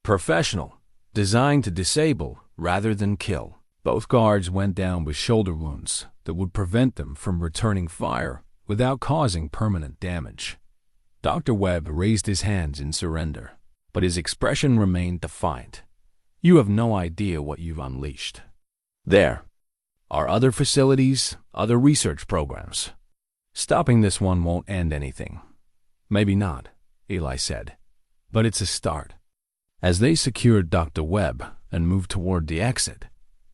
professional, designed to disable rather than kill. Both guards went down with shoulder wounds that would prevent them from returning fire without causing permanent damage. Dr. Webb raised his hands in surrender, but his expression remained defiant. You have no idea what you've unleashed. There are other facilities, other research programs. Stopping this one won't end anything. Maybe not, Eli said, but it's a start. As they secured Dr. Webb and moved toward the exit,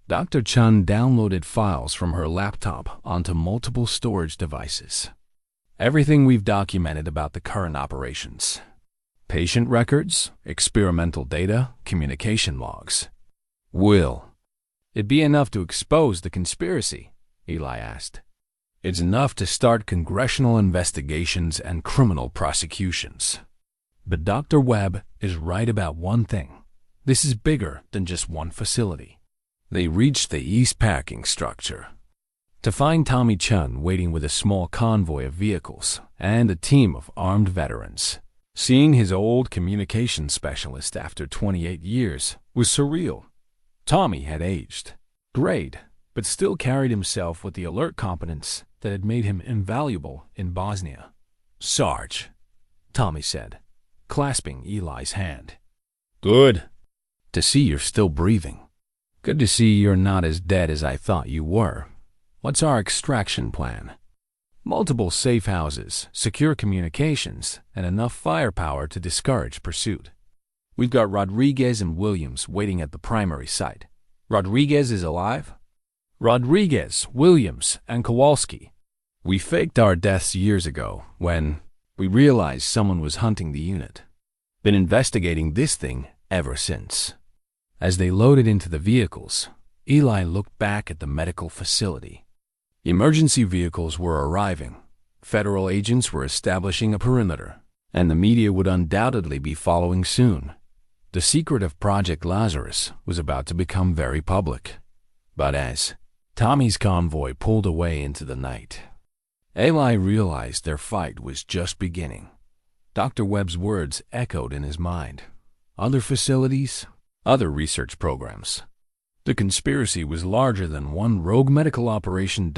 Dr. Chun downloaded files from her laptop onto multiple storage devices. Everything we've documented about the current operations. Patient records, experimental data, communication logs. Will it be enough to expose the conspiracy? Eli asked. It's enough to start congressional investigations and criminal prosecutions. But Dr. Webb is right about one thing. This is bigger than just one facility. They reached the east parking structure to find Tommy Chun waiting with a small convoy of vehicles and a team of armed veterans. Seeing his old communications specialist after 28 years was surreal. Tommy had aged, grayed, but still carried himself with the alert competence that had made him invaluable in Bosnia. Sarge, Tommy said, clasping Eli's hand. Good. To see you're still breathing. Good to see you're not as dead as I thought you were. What's our extraction plan? Multiple safe houses, secure communications, and enough firepower to discourage pursuit. We've got Rodriguez and Williams waiting at the primary site. Rodriguez is alive? Rodriguez, Williams, and Kowalski. We faked our deaths years ago when we realized someone was hunting the unit. Been investigating this thing ever since. As they loaded into the vehicles, Eli looked back at the medical facility. Emergency vehicles were arriving, federal agents were establishing a perimeter, and the media would undoubtedly be following soon. The secret of Project Lazarus was about to become very public. But as Tommy's convoy pulled away into the night, Eli realized their fight was just beginning. Dr. Webb's words echoed in his mind. Other facilities, other research programs. The conspiracy was larger than one rogue medical operation.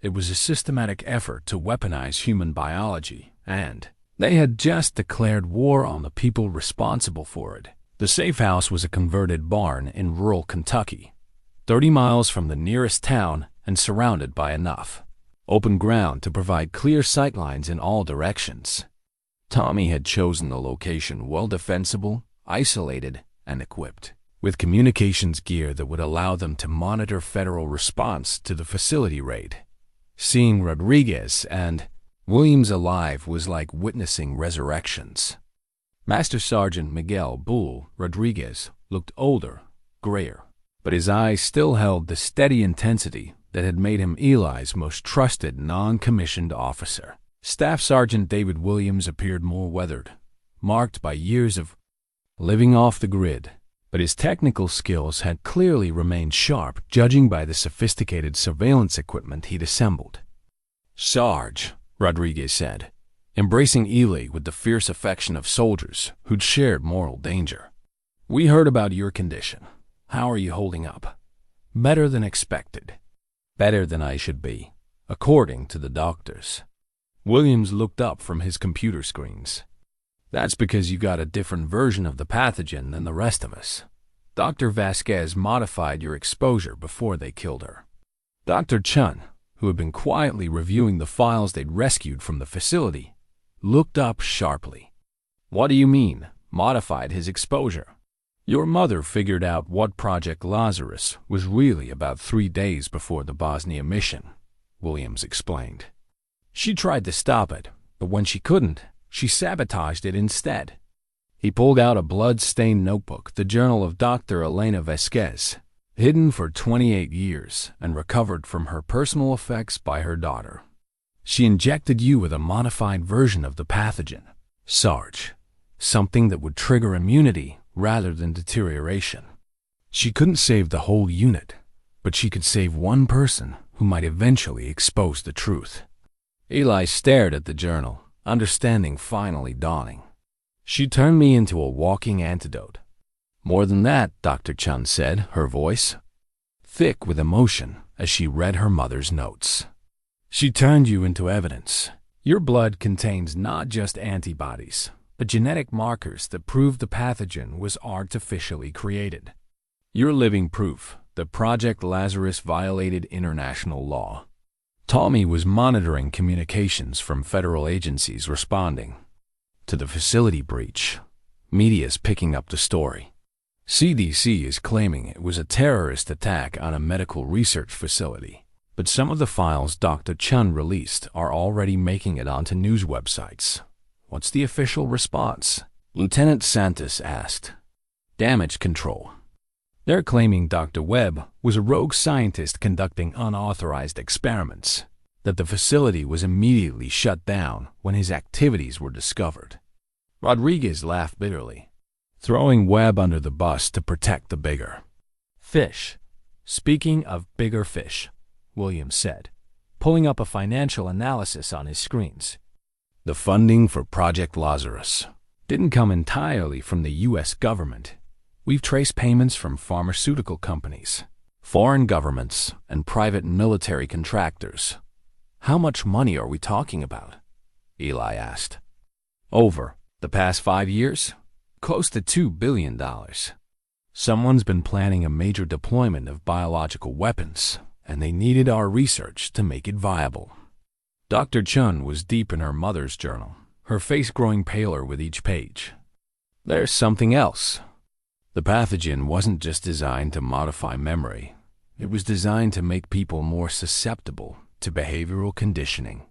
It was a systematic effort to weaponize human biology, and they had just declared war on the people responsible for it. The safe house was a converted barn in rural Kentucky, 30 miles from the nearest town and surrounded by enough open ground to provide clear sightlines in all directions. Tommy had chosen the location well defensible, isolated, and equipped with communications gear that would allow them to monitor federal response to the facility raid. Seeing Rodriguez and Williams alive was like witnessing resurrections. Master Sergeant Miguel Bull Rodriguez looked older, grayer, but his eyes still held the steady intensity that had made him Eli's most trusted non-commissioned officer. Staff Sergeant David Williams appeared more weathered, marked by years of living off the grid, but his technical skills had clearly remained sharp, judging by the sophisticated surveillance equipment he'd assembled. "Sarge," Rodriguez said, embracing Eli with the fierce affection of soldiers who'd shared moral danger. "We heard about your condition. How are you holding up?" "Better than expected. Better than I should be, according to the doctors." Williams looked up from his computer screens. "That's because you got a different version of the pathogen than the rest of us. Dr. Vasquez modified your exposure before they killed her." Dr. Chun, who had been quietly reviewing the files they'd rescued from the facility, looked up sharply. "What do you mean, modified his exposure?" "Your mother figured out what Project Lazarus was really about 3 days before the Bosnia mission," Williams explained. "She tried to stop it, but when she couldn't, she sabotaged it instead." He pulled out a blood-stained notebook, the journal of Dr. Elena Vasquez, hidden for 28 years and recovered from her personal effects by her daughter. "She injected you with a modified version of the pathogen, Sarge, something that would trigger immunity rather than deterioration. She couldn't save the whole unit, but she could save one person who might eventually expose the truth." Eli stared at the journal, understanding finally dawning. "She turned me into a walking antidote." "More than that," Dr. Chun said, her voice thick with emotion as she read her mother's notes. "She turned you into evidence. Your blood contains not just antibodies, but genetic markers that prove the pathogen was artificially created. You're living proof that Project Lazarus violated international law." Tommy was monitoring communications from federal agencies responding to the facility breach. Media's picking up the story. CDC is claiming it was a terrorist attack on a medical research facility, but some of the files Dr. Chun released are already making it onto news websites. "What's the official response?" Lieutenant Santos asked. "Damage control. They're claiming Dr. Webb was a rogue scientist conducting unauthorized experiments, that the facility was immediately shut down when his activities were discovered." Rodriguez laughed bitterly, throwing Webb under the bus to protect the bigger fish. "Speaking of bigger fish," Williams said, pulling up a financial analysis on his screens. "The funding for Project Lazarus didn't come entirely from the U.S. government. We've traced payments from pharmaceutical companies, foreign governments, and private military contractors." "How much money are we talking about?" Eli asked. Over the past 5 years, close to $2 billion. Someone's been planning a major deployment of biological weapons, and they needed our research to make it viable. Dr. Chun was deep in her mother's journal, her face growing paler with each page. There's something else. The pathogen wasn't just designed to modify memory. It was designed to make people more susceptible to behavioral conditioning.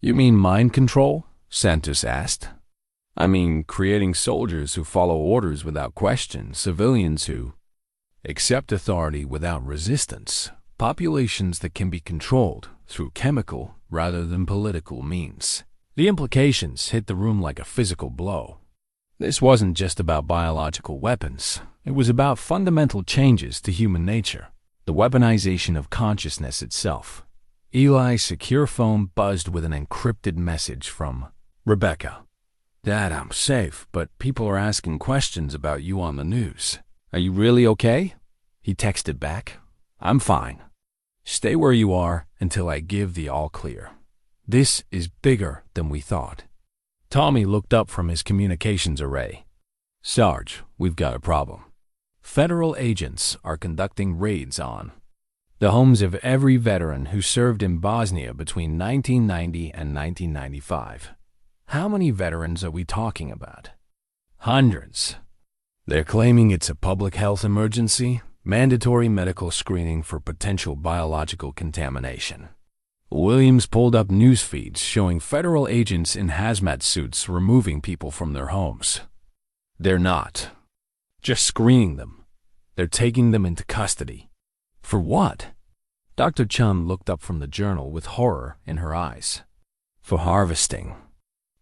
You mean mind control? Santos asked. I mean, creating soldiers who follow orders without question, civilians who accept authority without resistance, populations that can be controlled through chemical rather than political means. The implications hit the room like a physical blow. This wasn't just about biological weapons. It was about fundamental changes to human nature, the weaponization of consciousness itself. Eli's secure phone buzzed with an encrypted message from Rebecca. Dad, I'm safe, but people are asking questions about you on the news. Are you really okay? He texted back. I'm fine. Stay where you are until I give the all clear. This is bigger than we thought. Tommy looked up from his communications array. Sarge, we've got a problem. Federal agents are conducting raids on the homes of every veteran who served in Bosnia between 1990 and 1995. How many veterans are we talking about? Hundreds. They're claiming it's a public health emergency, mandatory medical screening for potential biological contamination. Williams pulled up news feeds showing federal agents in hazmat suits removing people from their homes. They're not just screening them. They're taking them into custody. For what? Dr. Chun looked up from the journal with horror in her eyes. For harvesting.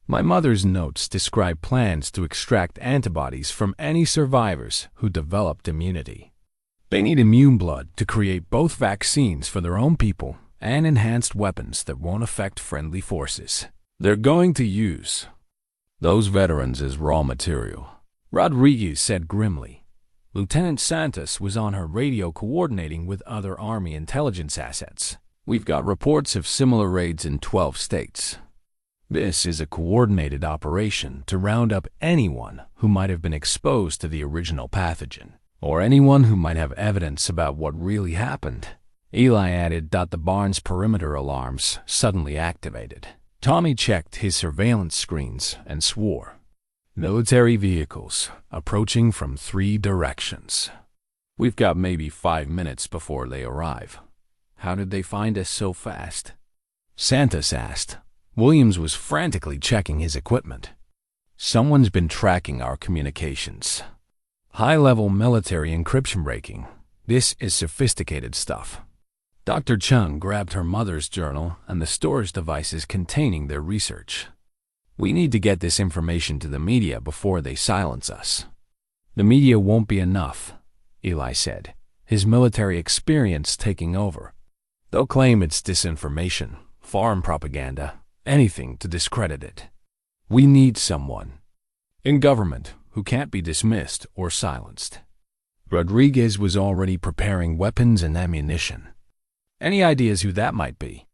My mother's notes describe plans to extract antibodies from any survivors who developed immunity. They need immune blood to create both vaccines for their own people and enhanced weapons that won't affect friendly forces. They're going to use those veterans as raw material. Rodriguez said grimly. Lieutenant Santos was on her radio coordinating with other Army intelligence assets. We've got reports of similar raids in 12 states. This is a coordinated operation to round up anyone who might have been exposed to the original pathogen, or anyone who might have evidence about what really happened. Eli added that the barn's perimeter alarms suddenly activated. Tommy checked his surveillance screens and swore. Military vehicles approaching from 3 directions. We've got maybe 5 minutes before they arrive. How did they find us so fast? Santos asked. Williams was frantically checking his equipment. Someone's been tracking our communications. High-level military encryption breaking. This is sophisticated stuff. Dr. Chung grabbed her mother's journal and the storage devices containing their research. We need to get this information to the media before they silence us. The media won't be enough, Eli said, his military experience taking over. They'll claim it's disinformation, foreign propaganda, anything to discredit it. We need someone in government who can't be dismissed or silenced. Rodriguez was already preparing weapons and ammunition. Any ideas who that might be?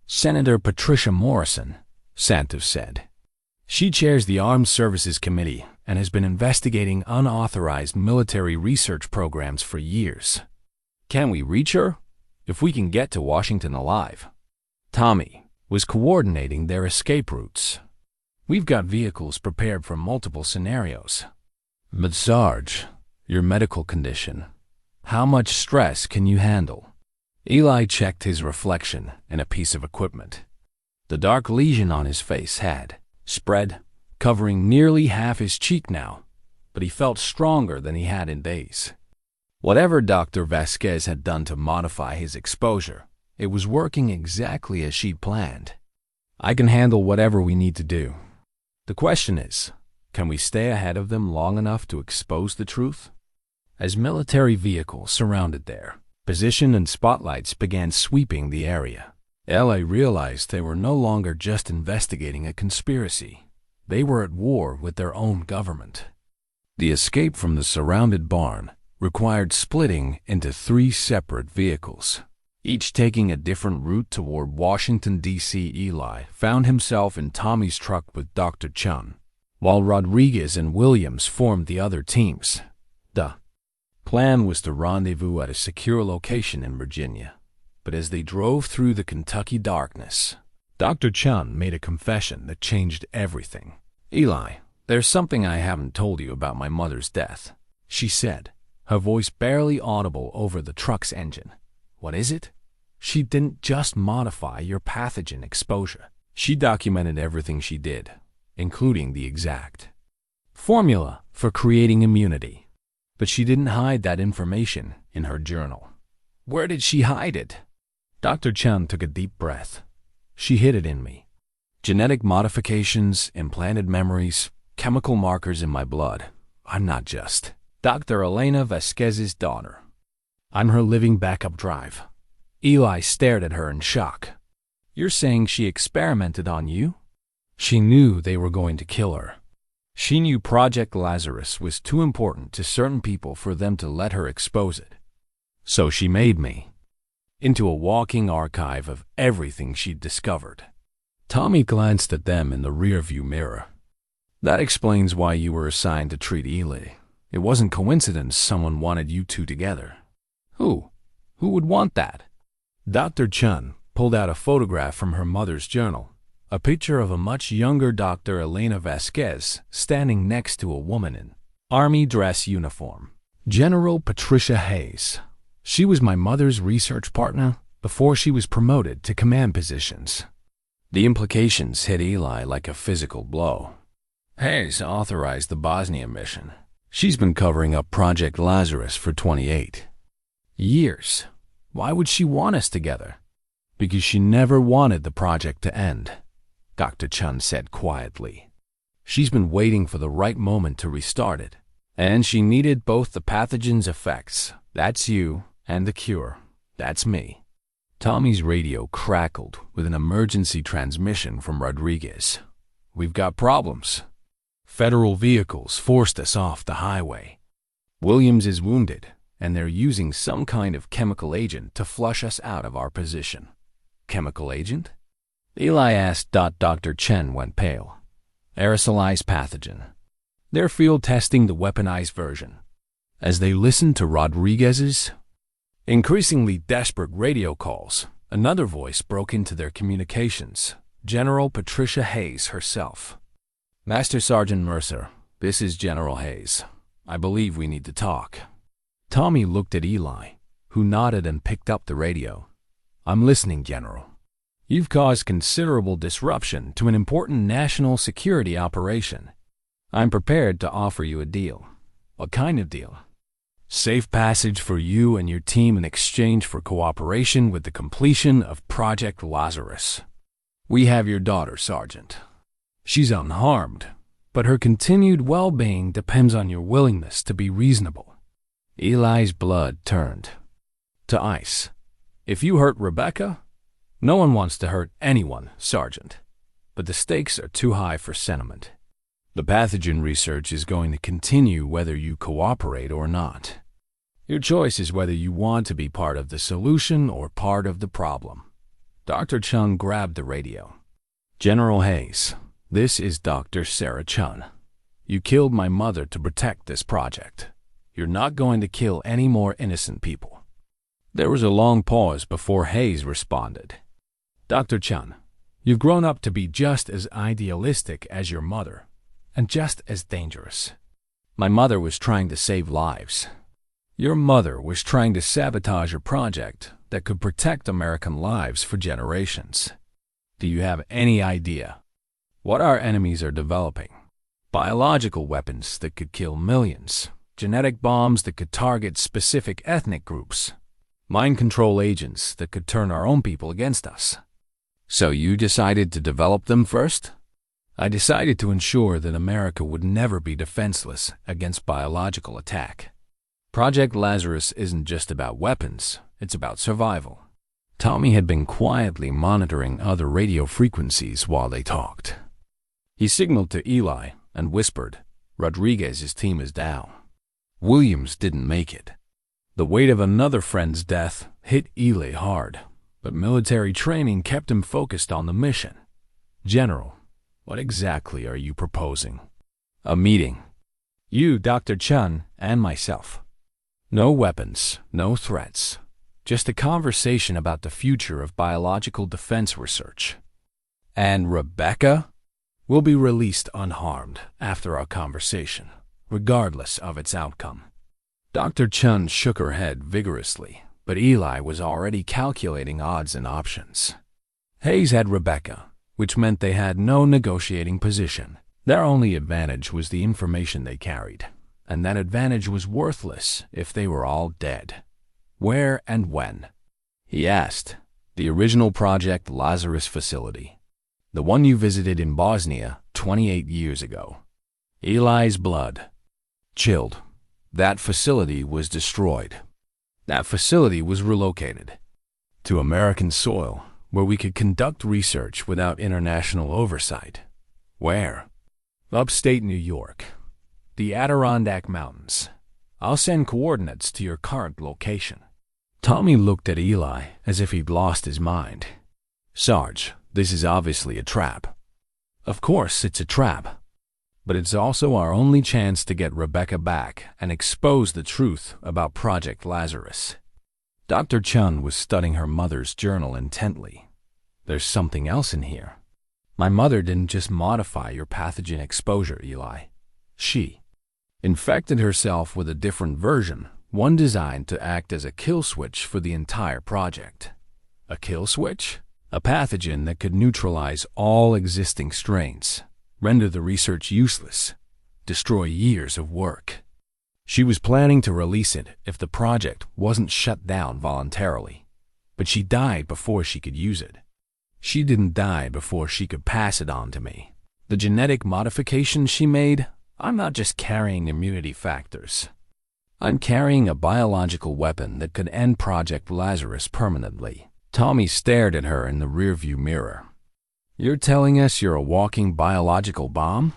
Senator Patricia Morrison, Santos said. She chairs the Armed Services Committee and has been investigating unauthorized military research programs for years. Can we reach her? If we can get to Washington alive. Tommy was coordinating their escape routes. We've got vehicles prepared for multiple scenarios. But Sarge, your medical condition, how much stress can you handle? Eli checked his reflection in a piece of equipment. The dark lesion on his face had spread, covering nearly half his cheek now, but he felt stronger than he had in days. Whatever Dr. Vasquez had done to modify his exposure, it was working exactly as she'd planned. I can handle whatever we need to do. The question is, can we stay ahead of them long enough to expose the truth? As military vehicles surrounded there, position and spotlights began sweeping the area. LA realized they were no longer just investigating a conspiracy. They were at war with their own government. The escape from the surrounded barn required splitting into 3 separate vehicles, each taking a different route toward Washington, D.C. Eli found himself in Tommy's truck with Dr. Chun. while Rodriguez and Williams formed the other teams. The plan was to rendezvous at a secure location in Virginia, but as they drove through the Kentucky darkness, Dr. Chun made a confession that changed everything. "Eli, there's something I haven't told you about my mother's death," she said, her voice barely audible over the truck's engine. "What is it?" "She didn't just modify your pathogen exposure. She documented everything she did, including the exact formula for creating immunity. But she didn't hide that information in her journal." "Where did she hide it?" Dr. Chun took a deep breath. "She hid it in me. Genetic modifications, implanted memories, chemical markers in my blood. I'm not just Dr. Elena Vasquez's daughter. I'm her living backup drive." Eli stared at her in shock. "You're saying she experimented on you?" "She knew they were going to kill her. She knew Project Lazarus was too important to certain people for them to let her expose it. So she made me into a walking archive of everything she'd discovered." Tommy glanced at them in the rearview mirror. "That explains why you were assigned to treat Eli. It wasn't coincidence someone wanted you two together." Who would want that?" Dr. Chun pulled out a photograph from her mother's journal, a picture of a much younger Dr. Elena Vasquez standing next to a woman in Army dress uniform. "General Patricia Hayes. She was my mother's research partner before she was promoted to command positions." The implications hit Eli like a physical blow. "Hayes authorized the Bosnia mission. She's been covering up Project Lazarus for 28 years. Why would she want us together?" "Because she never wanted the project to end," Dr. Chun said quietly. "She's been waiting for the right moment to restart it. And she needed both the pathogen's effects, that's you, and the cure, that's me." Tommy's radio crackled with an emergency transmission from Rodriguez. "We've got problems. Federal vehicles forced us off the highway. Williams is wounded, and they're using some kind of chemical agent to flush us out of our position." "Chemical agent?" Eli asked. Dr. Chen went pale. "Aerosolized pathogen. They're field testing the weaponized version." As they listened to Rodriguez's increasingly desperate radio calls, another voice broke into their communications. General Patricia Hayes herself. "Master Sergeant Mercer, this is General Hayes. I believe we need to talk." Tommy looked at Eli, who nodded and picked up the radio. "I'm listening, General." "You've caused considerable disruption to an important national security operation. I'm prepared to offer you a deal." "What kind of deal?" "Safe passage for you and your team in exchange for cooperation with the completion of Project Lazarus. We have your daughter, Sergeant. She's unharmed, but her continued well-being depends on your willingness to be reasonable." Eli's blood turned to ice. "If you hurt Rebecca?" "No one wants to hurt anyone, Sergeant, but the stakes are too high for sentiment. The pathogen research is going to continue whether you cooperate or not. Your choice is whether you want to be part of the solution or part of the problem." Dr. Chung grabbed the radio. "General Hayes, this is Dr. Sarah Chun. You killed my mother to protect this project. You're not going to kill any more innocent people." There was a long pause before Hayes responded. "Dr. Chun, you've grown up to be just as idealistic as your mother, and just as dangerous. My mother was trying to save lives. Your mother was trying to sabotage a project that could protect American lives for generations. Do you have any idea what our enemies are developing? Biological weapons that could kill millions, genetic bombs that could target specific ethnic groups, mind control agents that could turn our own people against us. So you decided to develop them first?" "I decided to ensure that America would never be defenseless against biological attack. Project Lazarus isn't just about weapons, it's about survival." Tommy had been quietly monitoring other radio frequencies while they talked. He signaled to Eli and whispered, "Rodriguez's team is down. Williams didn't make it." The weight of another friend's death hit Eli hard, but military training kept him focused on the mission. "General, what exactly are you proposing?" A meeting. You, Dr. Chun, and myself. No weapons, no threats. Just a conversation about the future of biological defense research. And Rebecca will be released unharmed after our conversation, regardless of its outcome. Dr. Chun shook her head vigorously, but Eli was already calculating odds and options. Hayes had Rebecca, which meant they had no negotiating position. Their only advantage was the information they carried, and that advantage was worthless if they were all dead. Where and when? He asked. The original Project Lazarus facility. The one you visited in Bosnia 28 years ago. Eli's blood chilled. That facility was destroyed. That facility was relocated to American soil, where we could conduct research without international oversight. Where? Upstate New York. The Adirondack Mountains. I'll send coordinates to your current location. Tommy looked at Eli as if he'd lost his mind. Sarge, this is obviously a trap. Of course it's a trap. But it's also our only chance to get Rebecca back and expose the truth about Project Lazarus. Dr. Chun was studying her mother's journal intently. There's something else in here. My mother didn't just modify your pathogen exposure, Eli. She infected herself with a different version, one designed to act as a kill switch for the entire project. A kill switch? A pathogen that could neutralize all existing strains, render the research useless, destroy years of work. She was planning to release it if the project wasn't shut down voluntarily, but she died before she could use it. She didn't die before she could pass it on to me. The genetic modifications she made, I'm not just carrying immunity factors. I'm carrying a biological weapon that could end Project Lazarus permanently. Tommy stared at her in the rearview mirror. You're telling us you're a walking biological bomb?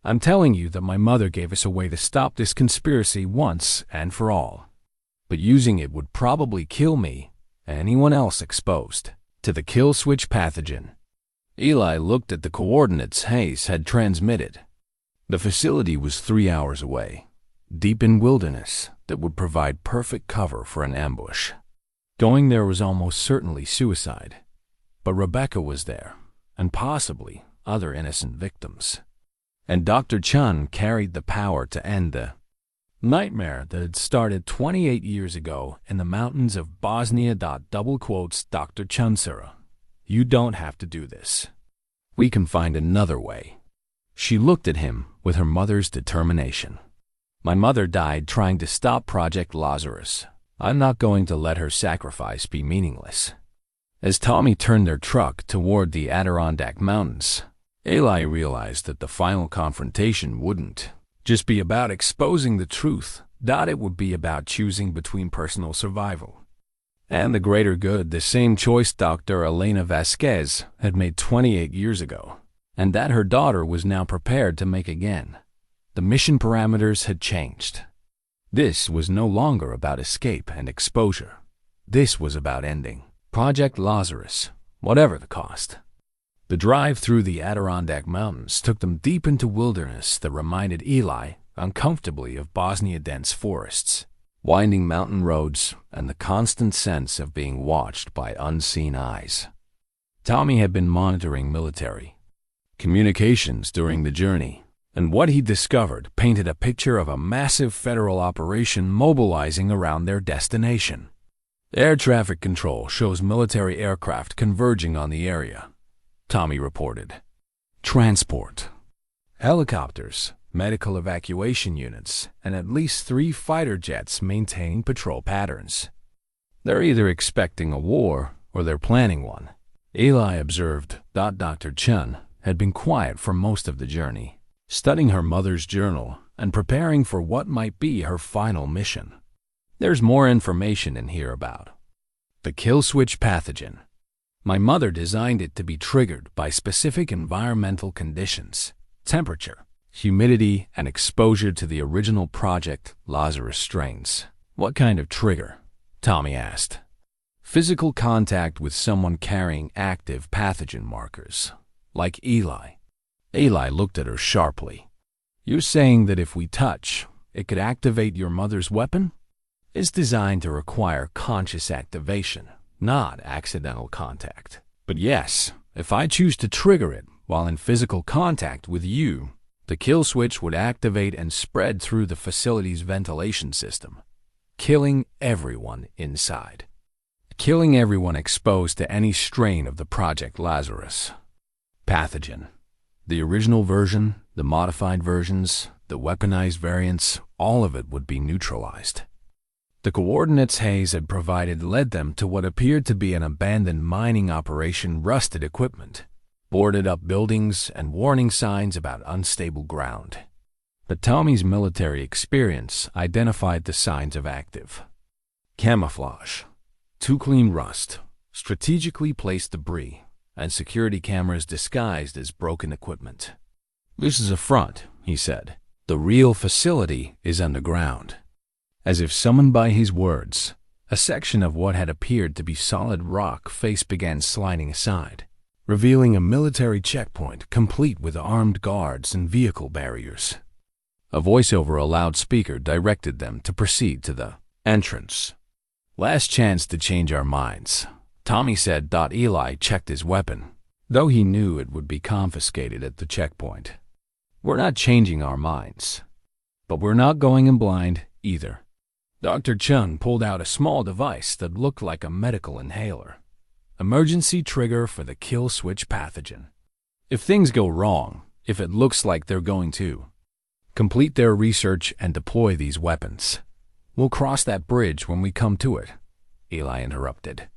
I'm telling you that my mother gave us a way to stop this conspiracy once and for all. But using it would probably kill me and anyone else exposed to the kill switch pathogen. Eli looked at the coordinates Hayes had transmitted. The facility was 3 hours away, deep in wilderness that would provide perfect cover for an ambush. Going there was almost certainly suicide, but Rebecca was there, and possibly other innocent victims. And Dr. Chun carried the power to end the nightmare that had started 28 years ago in the mountains of Bosnia. Dr. Chunsura, you don't have to do this. We can find another way. She looked at him with her mother's determination. My mother died trying to stop Project Lazarus. I'm not going to let her sacrifice be meaningless. As Tommy turned their truck toward the Adirondack Mountains, Eli realized that the final confrontation wouldn't just be about exposing the truth, that it would be about choosing between personal survival and the greater good, the same choice Dr. Elena Vasquez had made 28 years ago, and that her daughter was now prepared to make again. The mission parameters had changed. This was no longer about escape and exposure. This was about ending Project Lazarus, whatever the cost. The drive through the Adirondack Mountains took them deep into wilderness that reminded Eli uncomfortably of Bosnia dense forests, winding mountain roads, and the constant sense of being watched by unseen eyes. Tommy had been monitoring military communications during the journey, and what he discovered painted a picture of a massive federal operation mobilizing around their destination. Air traffic control shows military aircraft converging on the area, Tommy reported. Transport, helicopters, medical evacuation units, and at least 3 fighter jets maintaining patrol patterns. They're either expecting a war or they're planning one, Eli observed. Dr. Chun had been quiet for most of the journey, studying her mother's journal and preparing for what might be her final mission. There's more information in here about the kill switch pathogen. My mother designed it to be triggered by specific environmental conditions, temperature, humidity, and exposure to the original Project Lazarus strains. What kind of trigger? Tommy asked. Physical contact with someone carrying active pathogen markers, like Eli. Eli looked at her sharply. You're saying that if we touch, it could activate your mother's weapon? It's designed to require conscious activation, not accidental contact. But yes, if I choose to trigger it while in physical contact with you, the kill switch would activate and spread through the facility's ventilation system, killing everyone inside. Killing everyone exposed to any strain of the Project Lazarus pathogen. The original version, the modified versions, the weaponized variants, all of it would be neutralized. The coordinates Hayes had provided led them to what appeared to be an abandoned mining operation, rusted equipment, boarded up buildings, and warning signs about unstable ground. But Tommy's military experience identified the signs of active camouflage, too clean rust, strategically placed debris, and security cameras disguised as broken equipment. This is a front, he said. The real facility is underground. As if summoned by his words, a section of what had appeared to be solid rock face began sliding aside, revealing a military checkpoint complete with armed guards and vehicle barriers. A voice over a loudspeaker directed them to proceed to the entrance. Last chance to change our minds, Tommy said. Eli checked his weapon, though he knew it would be confiscated at the checkpoint. We're not changing our minds, but we're not going in blind either. Dr. Chun pulled out a small device that looked like a medical inhaler. Emergency trigger for the kill switch pathogen. If things go wrong, if it looks like they're going to, complete their research and deploy these weapons. We'll cross that bridge when we come to it, Eli interrupted.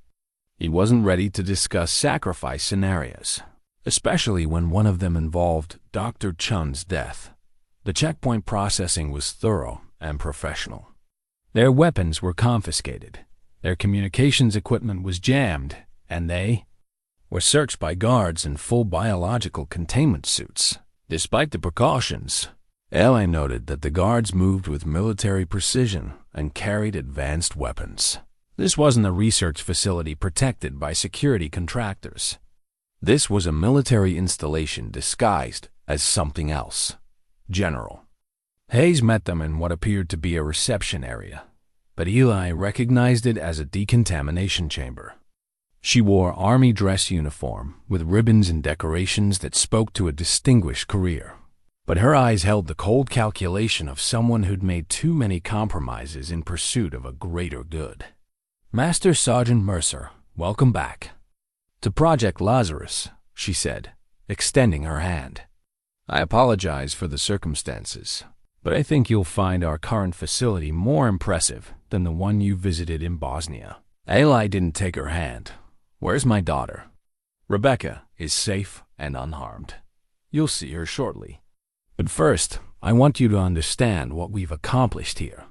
He wasn't ready to discuss sacrifice scenarios, especially when one of them involved Dr. Chun's death. The checkpoint processing was thorough and professional. Their weapons were confiscated, their communications equipment was jammed, and they were searched by guards in full biological containment suits. Despite the precautions, Eli noted that the guards moved with military precision and carried advanced weapons. This wasn't a research facility protected by security contractors. This was a military installation disguised as something else. General. Hayes met them in what appeared to be a reception area, but Eli recognized it as a decontamination chamber. She wore army dress uniform with ribbons and decorations that spoke to a distinguished career. But her eyes held the cold calculation of someone who'd made too many compromises in pursuit of a greater good. Master Sergeant Mercer, welcome back. To Project Lazarus, she said, extending her hand. I apologize for the circumstances, but I think you'll find our current facility more impressive than the one you visited in Bosnia. Eli didn't take her hand. Where's my daughter? Rebecca is safe and unharmed. You'll see her shortly. But first, I want you to understand what we've accomplished here.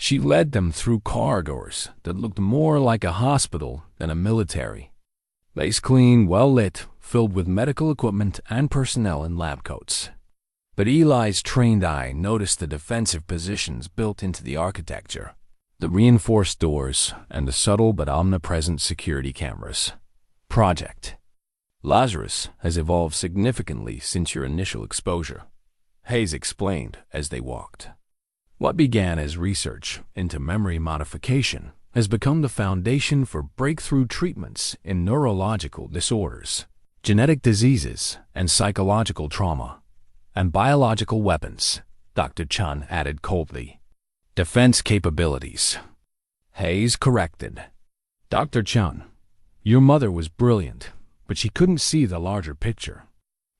She led them through corridors that looked more like a hospital than a military. Place clean, well lit, filled with medical equipment and personnel in lab coats. But Eli's trained eye noticed the defensive positions built into the architecture, the reinforced doors, and the subtle but omnipresent security cameras. Project Lazarus has evolved significantly since your initial exposure, Hayes explained as they walked. What began as research into memory modification has become the foundation for breakthrough treatments in neurological disorders, genetic diseases, and psychological trauma, and biological weapons, Dr. Chun added coldly. Defense capabilities. Hayes corrected. Dr. Chun, your mother was brilliant, but she couldn't see the larger picture.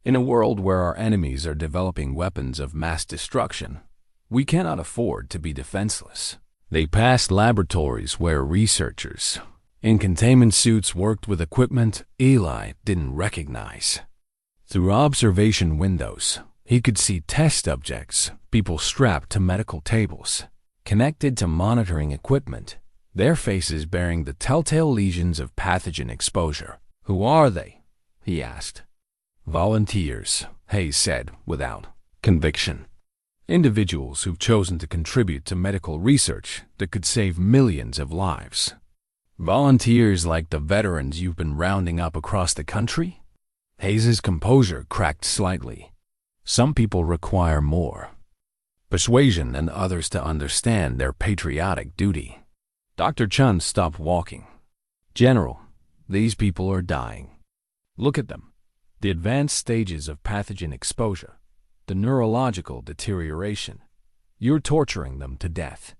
In a world where our enemies are developing weapons of mass destruction, we cannot afford to be defenseless. They passed laboratories where researchers in containment suits worked with equipment Eli didn't recognize. Through observation windows, he could see test subjects, people strapped to medical tables, connected to monitoring equipment, their faces bearing the telltale lesions of pathogen exposure. Who are they? He asked. Volunteers, Hayes said without conviction. Individuals who've chosen to contribute to medical research that could save millions of lives. Volunteers like the veterans you've been rounding up across the country? Hayes's composure cracked slightly. Some people require more persuasion and others to understand their patriotic duty. Dr. Chun stopped walking. General, these people are dying. Look at them. The advanced stages of pathogen exposure, the neurological deterioration. You're torturing them to death.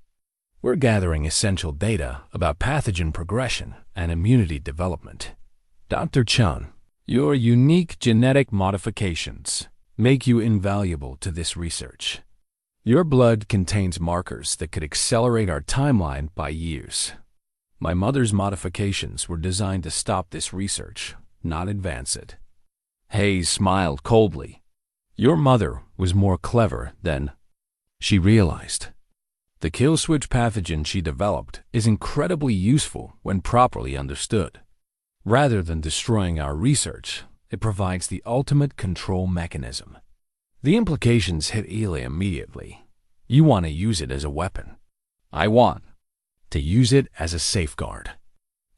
We're gathering essential data about pathogen progression and immunity development. Dr. Chun, your unique genetic modifications make you invaluable to this research. Your blood contains markers that could accelerate our timeline by years. My mother's modifications were designed to stop this research, not advance it. Hayes smiled coldly. Your mother was more clever than she realized. The kill switch pathogen she developed is incredibly useful when properly understood. Rather than destroying our research, it provides the ultimate control mechanism. The implications hit Eli immediately. You want to use it as a weapon. I want to use it as a safeguard.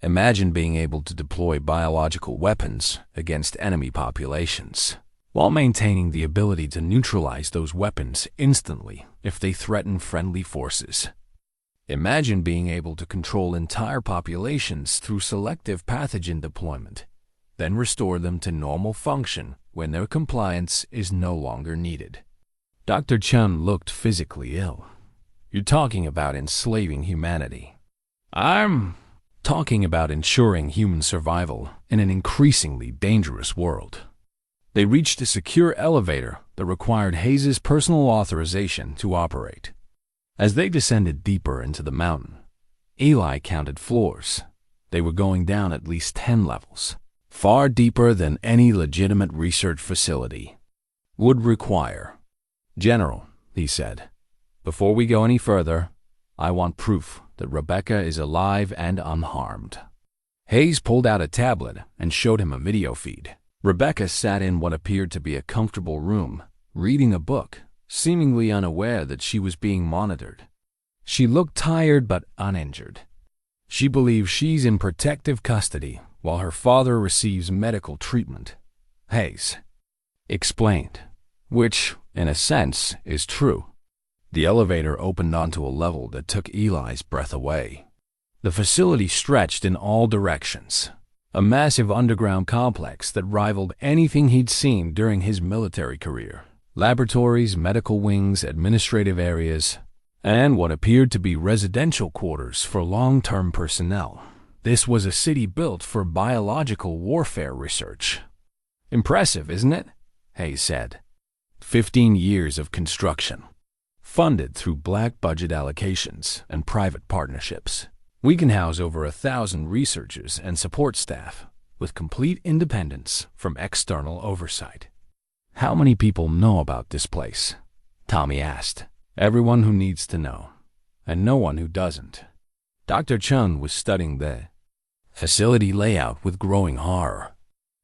Imagine being able to deploy biological weapons against enemy populations, while maintaining the ability to neutralize those weapons instantly if they threaten friendly forces. Imagine being able to control entire populations through selective pathogen deployment, then restore them to normal function when their compliance is no longer needed. Dr. Chun looked physically ill. You're talking about enslaving humanity. I'm talking about ensuring human survival in an increasingly dangerous world. They reached a secure elevator that required Hayes' personal authorization to operate. As they descended deeper into the mountain, Eli counted floors. They were going down at least 10 levels, far deeper than any legitimate research facility would require. General, he said, before we go any further, I want proof that Rebecca is alive and unharmed. Hayes pulled out a tablet and showed him a video feed. Rebecca sat in what appeared to be a comfortable room, reading a book, seemingly unaware that she was being monitored. She looked tired but uninjured. She believes she's in protective custody while her father receives medical treatment. Hayes explained, which, in a sense, is true. The elevator opened onto a level that took Eli's breath away. The facility stretched in all directions, a massive underground complex that rivaled anything he'd seen during his military career. Laboratories, medical wings, administrative areas, and what appeared to be residential quarters for long-term personnel. This was a city built for biological warfare research. Impressive, isn't it? Hayes said. 15 years of construction, funded through black budget allocations and private partnerships. We can house over 1,000 researchers and support staff with complete independence from external oversight. How many people know about this place? Tommy asked. Everyone who needs to know, and no one who doesn't. Dr. Chun was studying the facility layout with growing horror.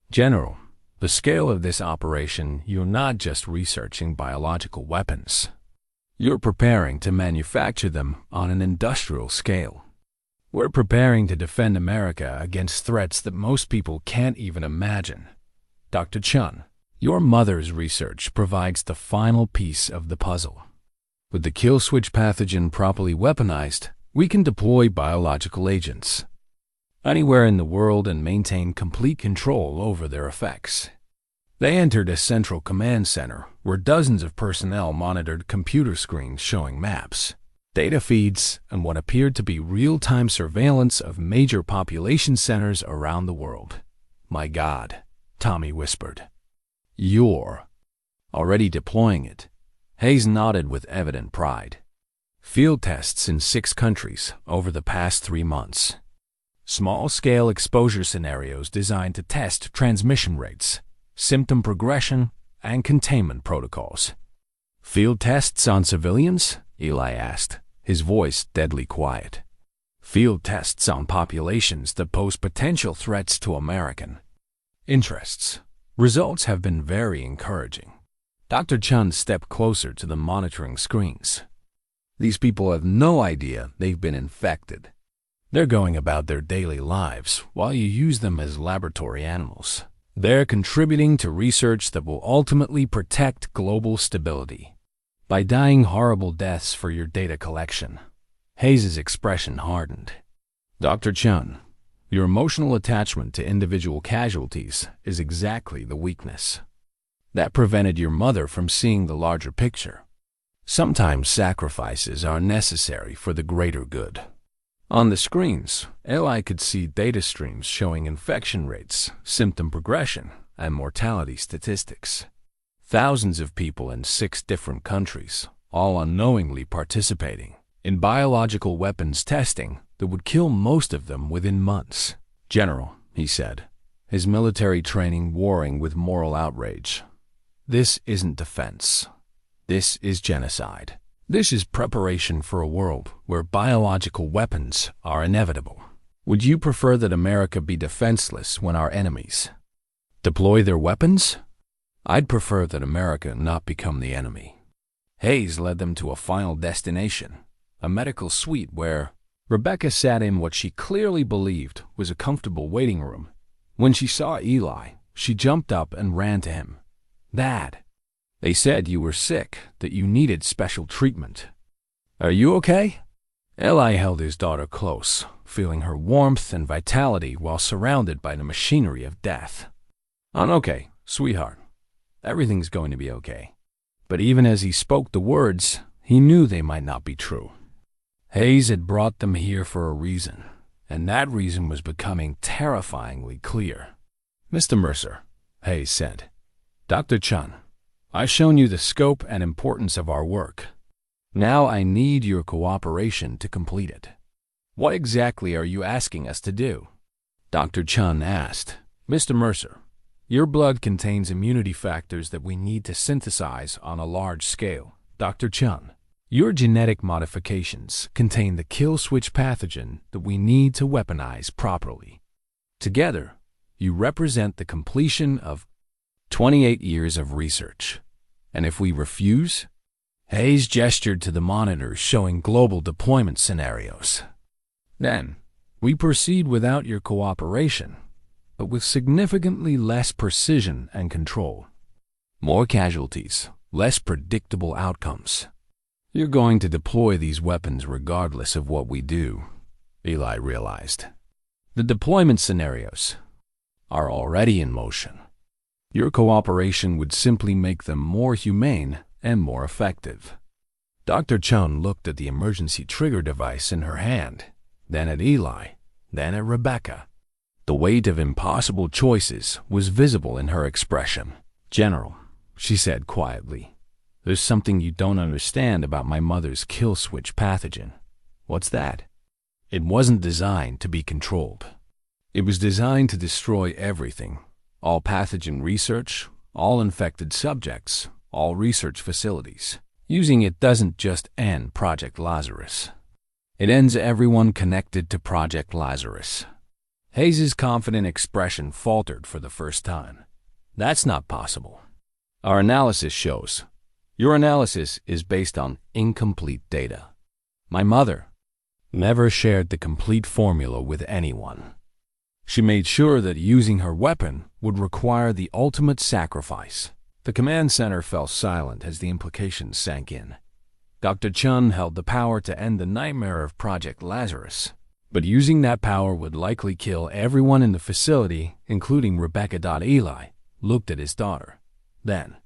General, the scale of this operation, you're not just researching biological weapons. You're preparing to manufacture them on an industrial scale. We're preparing to defend America against threats that most people can't even imagine. Dr. Chun, your mother's research provides the final piece of the puzzle. With the kill switch pathogen properly weaponized, we can deploy biological agents anywhere in the world and maintain complete control over their effects. They entered a central command center where dozens of personnel monitored computer screens showing maps, data feeds, and what appeared to be real-time surveillance of major population centers around the world. My God, Tommy whispered. You're already deploying it. Hayes nodded with evident pride. Field tests in 6 countries over the past 3 months. Small-scale exposure scenarios designed to test transmission rates, symptom progression, and containment protocols. Field tests on civilians? Eli asked, his voice deadly quiet. Field tests on populations that pose potential threats to American interests. Results have been very encouraging. Dr. Chun stepped closer to the monitoring screens. These people have no idea they've been infected. They're going about their daily lives while you use them as laboratory animals. They're contributing to research that will ultimately protect global stability. By dying horrible deaths for your data collection. Hayes' expression hardened. Dr. Chun, your emotional attachment to individual casualties is exactly the weakness. That prevented your mother from seeing the larger picture. Sometimes sacrifices are necessary for the greater good. On the screens, Eli could see data streams showing infection rates, symptom progression, and mortality statistics. Thousands of people in 6 different countries, all unknowingly participating in biological weapons testing that would kill most of them within months. General, he said, his military training warring with moral outrage. This isn't defense. This is genocide. This is preparation for a world where biological weapons are inevitable. Would you prefer that America be defenseless when our enemies deploy their weapons? I'd prefer that America not become the enemy. Hayes led them to a final destination, a medical suite where Rebecca sat in what she clearly believed was a comfortable waiting room. When she saw Eli, she jumped up and ran to him. Dad, they said you were sick, that you needed special treatment. Are you okay? Eli held his daughter close, feeling her warmth and vitality while surrounded by the machinery of death. I'm okay, sweetheart. Everything's going to be okay. But even as he spoke the words, he knew they might not be true. Hayes had brought them here for a reason, and that reason was becoming terrifyingly clear. Mr. Mercer, Hayes said, Dr. Chun, I've shown you the scope and importance of our work. Now I need your cooperation to complete it. What exactly are you asking us to do? Dr. Chun asked. Mr. Mercer, your blood contains immunity factors that we need to synthesize on a large scale. Dr. Chun, your genetic modifications contain the kill switch pathogen that we need to weaponize properly. Together, you represent the completion of 28 years of research. And if we refuse? Hayes gestured to the monitors showing global deployment scenarios. Then, we proceed without your cooperation, but with significantly less precision and control. More casualties, less predictable outcomes. You're going to deploy these weapons regardless of what we do, Eli realized. The deployment scenarios are already in motion. Your cooperation would simply make them more humane and more effective. Dr. Chun looked at the emergency trigger device in her hand, then at Eli, then at Rebecca. The weight of impossible choices was visible in her expression. General, she said quietly, there's something you don't understand about my mother's kill switch pathogen. What's that? It wasn't designed to be controlled. It was designed to destroy everything. All pathogen research, all infected subjects, all research facilities. Using it doesn't just end Project Lazarus. It ends everyone connected to Project Lazarus. Hayes' confident expression faltered for the first time. That's not possible. Our analysis shows. Your analysis is based on incomplete data. My mother never shared the complete formula with anyone. She made sure that using her weapon would require the ultimate sacrifice. The command center fell silent as the implications sank in. Dr. Chun held the power to end the nightmare of Project Lazarus, but using that power would likely kill everyone in the facility, including Rebecca. Eli looked at his daughter, then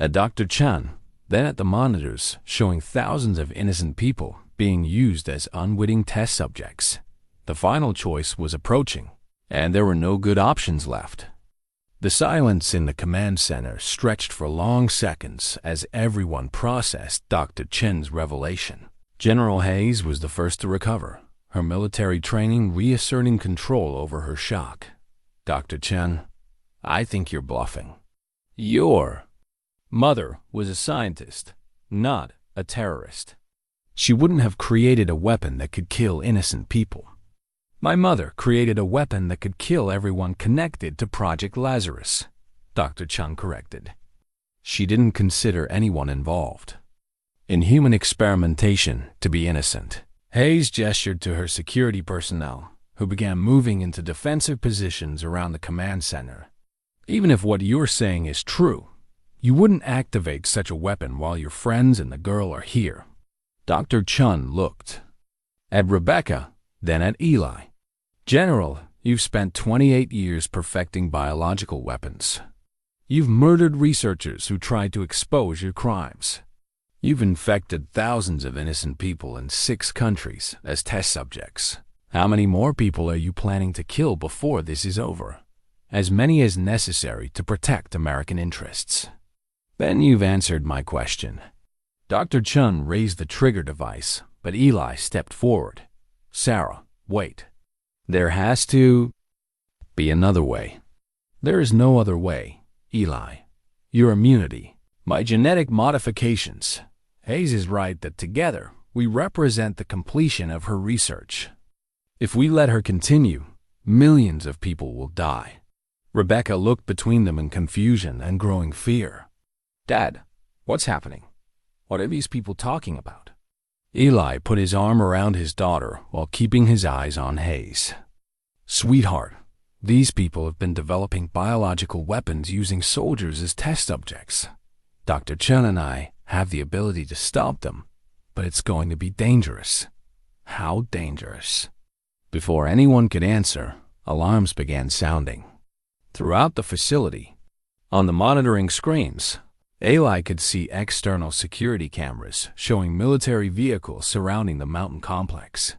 at Dr. Chun, then at the monitors showing thousands of innocent people being used as unwitting test subjects. The final choice was approaching, and there were no good options left. The silence in the command center stretched for long seconds as everyone processed Dr. Chen's revelation. General Hayes was the first to recover, her military training reasserting control over her shock. Dr. Chen, I think you're bluffing. Your mother was a scientist, not a terrorist. She wouldn't have created a weapon that could kill innocent people. My mother created a weapon that could kill everyone connected to Project Lazarus, Dr. Chun corrected. She didn't consider anyone involved in human experimentation to be innocent. Hayes gestured to her security personnel, who began moving into defensive positions around the command center. Even if what you're saying is true, you wouldn't activate such a weapon while your friends and the girl are here. Dr. Chun looked at Rebecca, then at Eli. General, you've spent 28 years perfecting biological weapons. You've murdered researchers who tried to expose your crimes. You've infected thousands of innocent people in 6 countries as test subjects. How many more people are you planning to kill before this is over? As many as necessary to protect American interests. Then you've answered my question. Dr. Chun raised the trigger device, but Eli stepped forward. Sarah, wait. There has to be another way. There is no other way, Eli. Your immunity, my genetic modifications. Hayes is right that together we represent the completion of her research. If we let her continue, millions of people will die. Rebecca looked between them in confusion and growing fear. Dad, what's happening? What are these people talking about? Eli put his arm around his daughter while keeping his eyes on Hayes. Sweetheart, these people have been developing biological weapons using soldiers as test subjects. Dr. Chun and I have the ability to stop them, but it's going to be dangerous. How dangerous? Before anyone could answer, alarms began sounding. Throughout the facility, on the monitoring screens, Eli could see external security cameras showing military vehicles surrounding the mountain complex.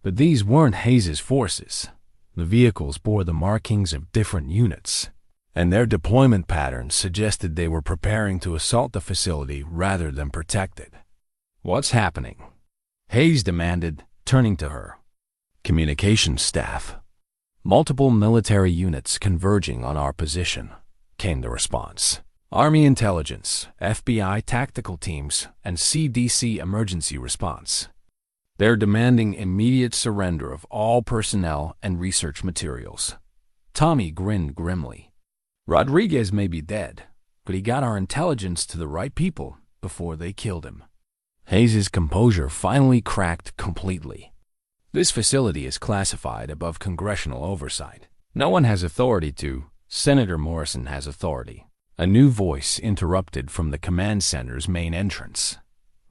But these weren't Hayes' forces. The vehicles bore the markings of different units, and their deployment patterns suggested they were preparing to assault the facility rather than protect it. What's happening? Hayes demanded, turning to her. Communications staff. Multiple military units converging on our position, came the response. Army intelligence, FBI tactical teams, and CDC emergency response. They're demanding immediate surrender of all personnel and research materials. Tommy grinned grimly. Rodriguez may be dead, but he got our intelligence to the right people before they killed him. Hayes' composure finally cracked completely. This facility is classified above congressional oversight. No one has authority to. Senator Morrison has authority. A new voice interrupted from the command center's main entrance.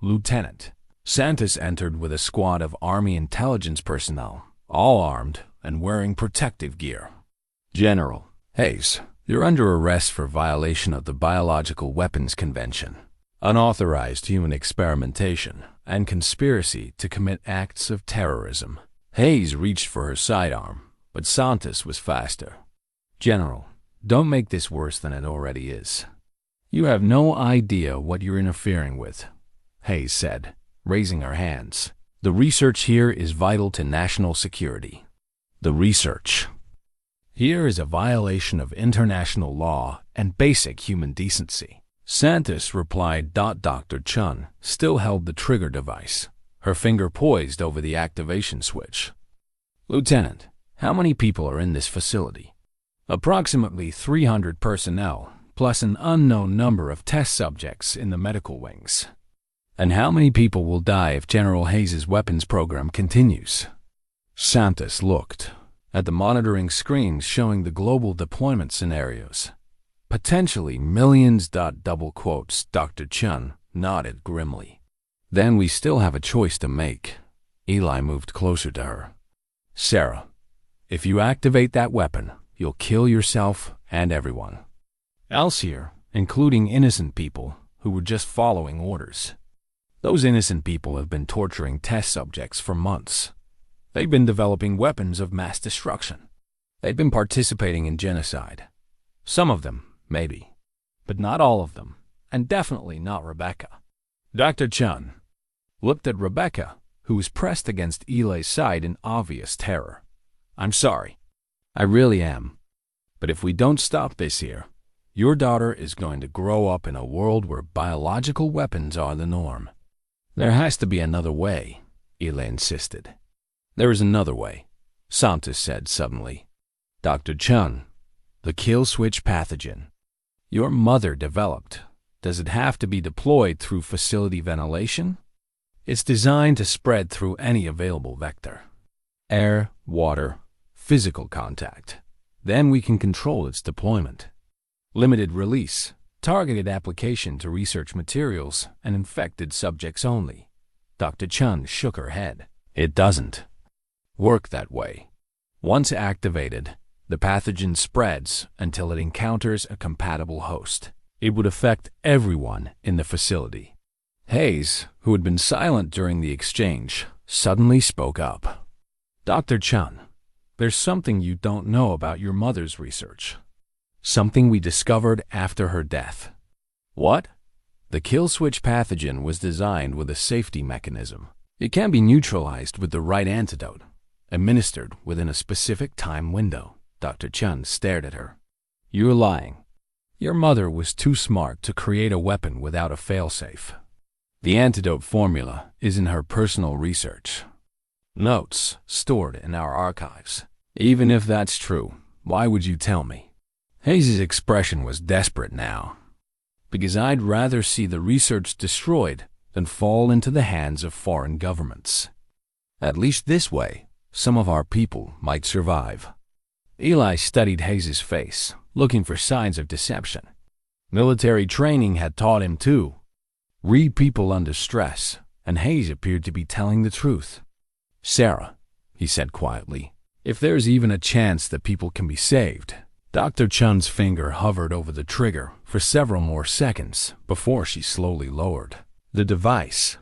Lieutenant. Santos entered with a squad of Army intelligence personnel, all armed and wearing protective gear. General. Hayes, you're under arrest for violation of the Biological Weapons Convention, unauthorized human experimentation, and conspiracy to commit acts of terrorism. Hayes reached for her sidearm, but Santos was faster. General, don't make this worse than it already is. You have no idea what you're interfering with, Hayes said, raising her hands. The research here is vital to national security. The research here is a violation of international law and basic human decency. Santos replied. Dr. Chun still held the trigger device, her finger poised over the activation switch. Lieutenant, how many people are in this facility? Approximately 300 personnel, plus an unknown number of test subjects in the medical wings. And how many people will die if General Hayes' weapons program continues? Santos looked at the monitoring screens showing the global deployment scenarios. Potentially millions. Double quotes. Dr. Chun nodded grimly. Then we still have a choice to make. Eli moved closer to her. Sarah, if you activate that weapon, you'll kill yourself and everyone else here, including innocent people who were just following orders. Those innocent people have been torturing test subjects for months. They've been developing weapons of mass destruction. They've been participating in genocide. Some of them, maybe, but not all of them, and definitely not Rebecca. Dr. Chun looked at Rebecca, who was pressed against Eli's side in obvious terror. I'm sorry. I really am. But if we don't stop this here, your daughter is going to grow up in a world where biological weapons are the norm. There has to be another way, Eli insisted. There is another way, Santos said suddenly. Dr. Chun, the kill switch pathogen. Your mother developed. Does it have to be deployed through facility ventilation? It's designed to spread through any available vector. Air, water, physical contact. Then we can control its deployment. Limited release, targeted application to research materials and infected subjects only. Dr. Chun shook her head. It doesn't work that way. Once activated, the pathogen spreads until it encounters a compatible host. It would affect everyone in the facility. Hayes, who had been silent during the exchange, suddenly spoke up. Dr. Chun, there's something you don't know about your mother's research. Something we discovered after her death. What? The kill switch pathogen was designed with a safety mechanism. It can be neutralized with the right antidote, administered within a specific time window. Dr. Chun stared at her. You're lying. Your mother was too smart to create a weapon without a failsafe. The antidote formula is in her personal research. Notes stored in our archives. Even if that's true, why would you tell me? Hayes' expression was desperate now. Because I'd rather see the research destroyed than fall into the hands of foreign governments. At least this way, some of our people might survive. Eli studied Hayes' face, looking for signs of deception. Military training had taught him to read people under stress, and Hayes appeared to be telling the truth. Sarah, he said quietly, if there's even a chance that people can be saved. Dr. Chun's finger hovered over the trigger for several more seconds before she slowly lowered the device.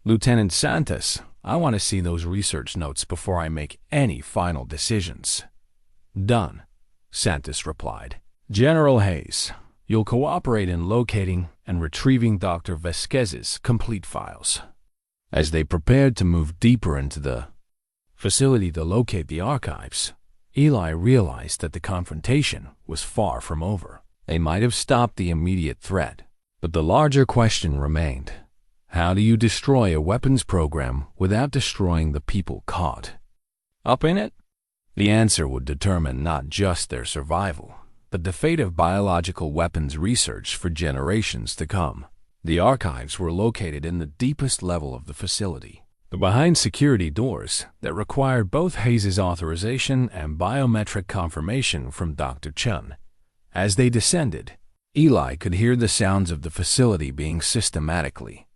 Lieutenant Santos, I want to see those research notes before I make any final decisions. Done, Santos replied. General Hayes, you'll cooperate in locating and retrieving Dr. Vasquez's complete files. As they prepared to move deeper into the facility to locate the archives, Eli realized that the confrontation was far from over. They might have stopped the immediate threat, but the larger question remained. How do you destroy a weapons program without destroying the people caught up in it? The answer would determine not just their survival, but the fate of biological weapons research for generations to come. The archives were located in the deepest level of the facility, behind security doors that required both Hayes' authorization and biometric confirmation from Dr. Chun. As they descended, Eli could hear the sounds of the facility being systematically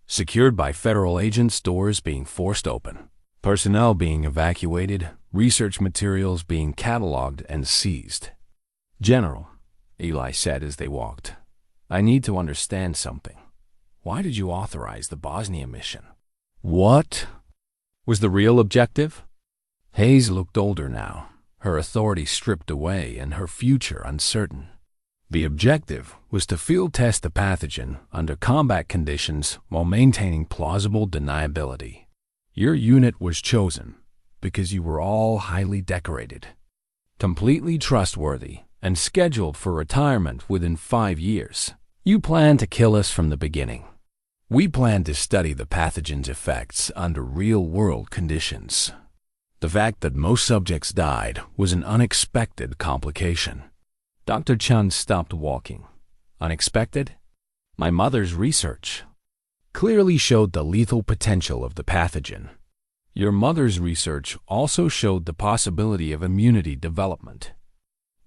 secured by federal agents, doors being forced open, personnel being evacuated, research materials being cataloged and seized. General, Eli said as they walked, I need to understand something. Why did you authorize the Bosnia mission? What was the real objective? Hayes looked older now, her authority stripped away and her future uncertain. The objective was to field test the pathogen under combat conditions while maintaining plausible deniability. Your unit was chosen because you were all highly decorated, completely trustworthy, and scheduled for retirement within 5 years. You planned to kill us from the beginning. We planned to study the pathogen's effects under real-world conditions. The fact that most subjects died was an unexpected complication. Dr. Chun stopped walking. Unexpected? My mother's research clearly showed the lethal potential of the pathogen. Your mother's research also showed the possibility of immunity development.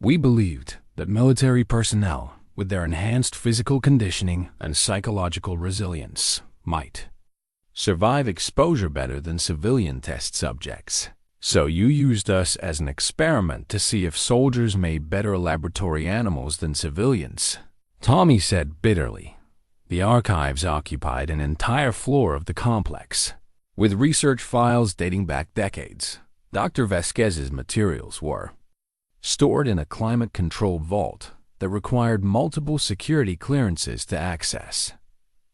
We believed that military personnel, with their enhanced physical conditioning and psychological resilience, might survive exposure better than civilian test subjects. So you used us as an experiment to see if soldiers made better laboratory animals than civilians. Tommy said bitterly. The archives occupied an entire floor of the complex, with research files dating back decades. Dr. Vasquez's materials were stored in a climate-controlled vault that required multiple security clearances to access.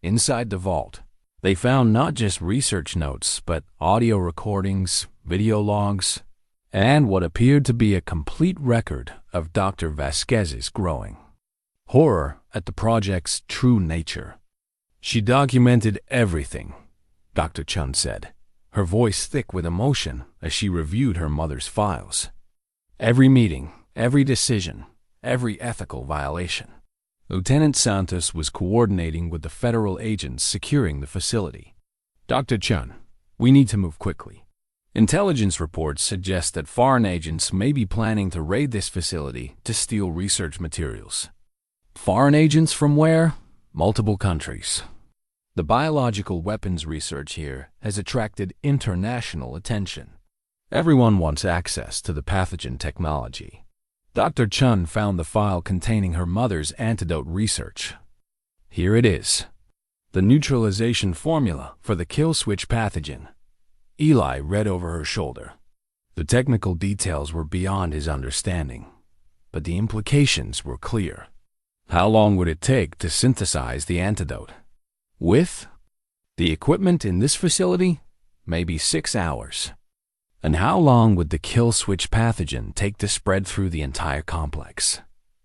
Inside the vault, they found not just research notes, but audio recordings, video logs, and what appeared to be a complete record of Dr. Vasquez's growing horror at the project's true nature. She documented everything, Dr. Chun said, her voice thick with emotion as she reviewed her mother's files. Every meeting, every decision, every ethical violation. Lieutenant Santos was coordinating with the federal agents securing the facility. Dr. Chun, we need to move quickly. Intelligence reports suggest that foreign agents may be planning to raid this facility to steal research materials. Foreign agents from where? Multiple countries. The biological weapons research here has attracted international attention. Everyone wants access to the pathogen technology. Dr. Chun found the file containing her mother's antidote research. Here it is. The neutralization formula for the kill switch pathogen. Eli read over her shoulder. The technical details were beyond his understanding, but the implications were clear. How long would it take to synthesize the antidote? With the equipment in this facility, maybe 6 hours. And how long would the kill switch pathogen take to spread through the entire complex?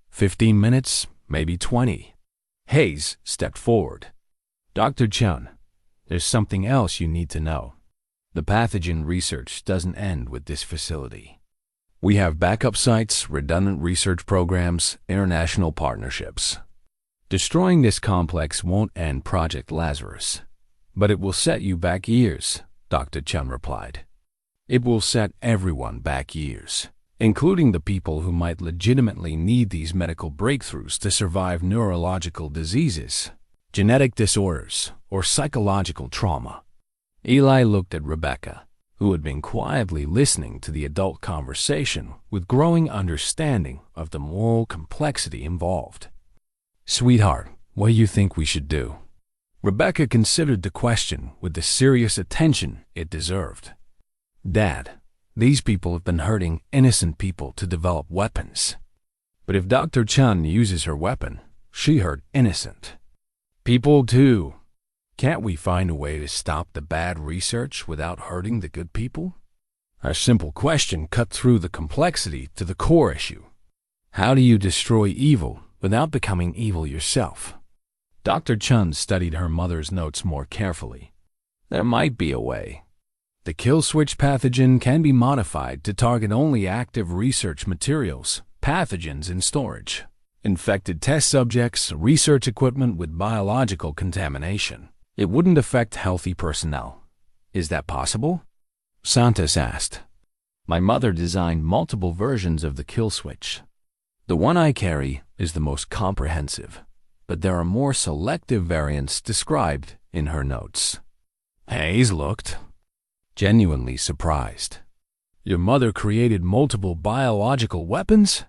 15 minutes, maybe 20. Hayes stepped forward. Dr. Chun, there's something else you need to know. The pathogen research doesn't end with this facility. We have backup sites, redundant research programs, international partnerships. Destroying this complex won't end Project Lazarus, but it will set you back years, Dr. Chun replied. It will set everyone back years, including the people who might legitimately need these medical breakthroughs to survive neurological diseases, genetic disorders, or psychological trauma. Eli looked at Rebecca, who had been quietly listening to the adult conversation with growing understanding of the moral complexity involved. Sweetheart, what do you think we should do? Rebecca considered the question with the serious attention it deserved. Dad, these people have been hurting innocent people to develop weapons. But if Dr. Chun uses her weapon, she hurt innocent people too. Can't we find a way to stop the bad research without hurting the good people? Our simple question cut through the complexity to the core issue. How do you destroy evil without becoming evil yourself? Dr. Chun studied her mother's notes more carefully. There might be a way. The kill switch pathogen can be modified to target only active research materials, pathogens in storage, infected test subjects, research equipment with biological contamination. It wouldn't affect healthy personnel. Is that possible? Santos asked. My mother designed multiple versions of the kill switch. The one I carry is the most comprehensive, but there are more selective variants described in her notes. Hayes looked genuinely surprised. Your mother created multiple biological weapons?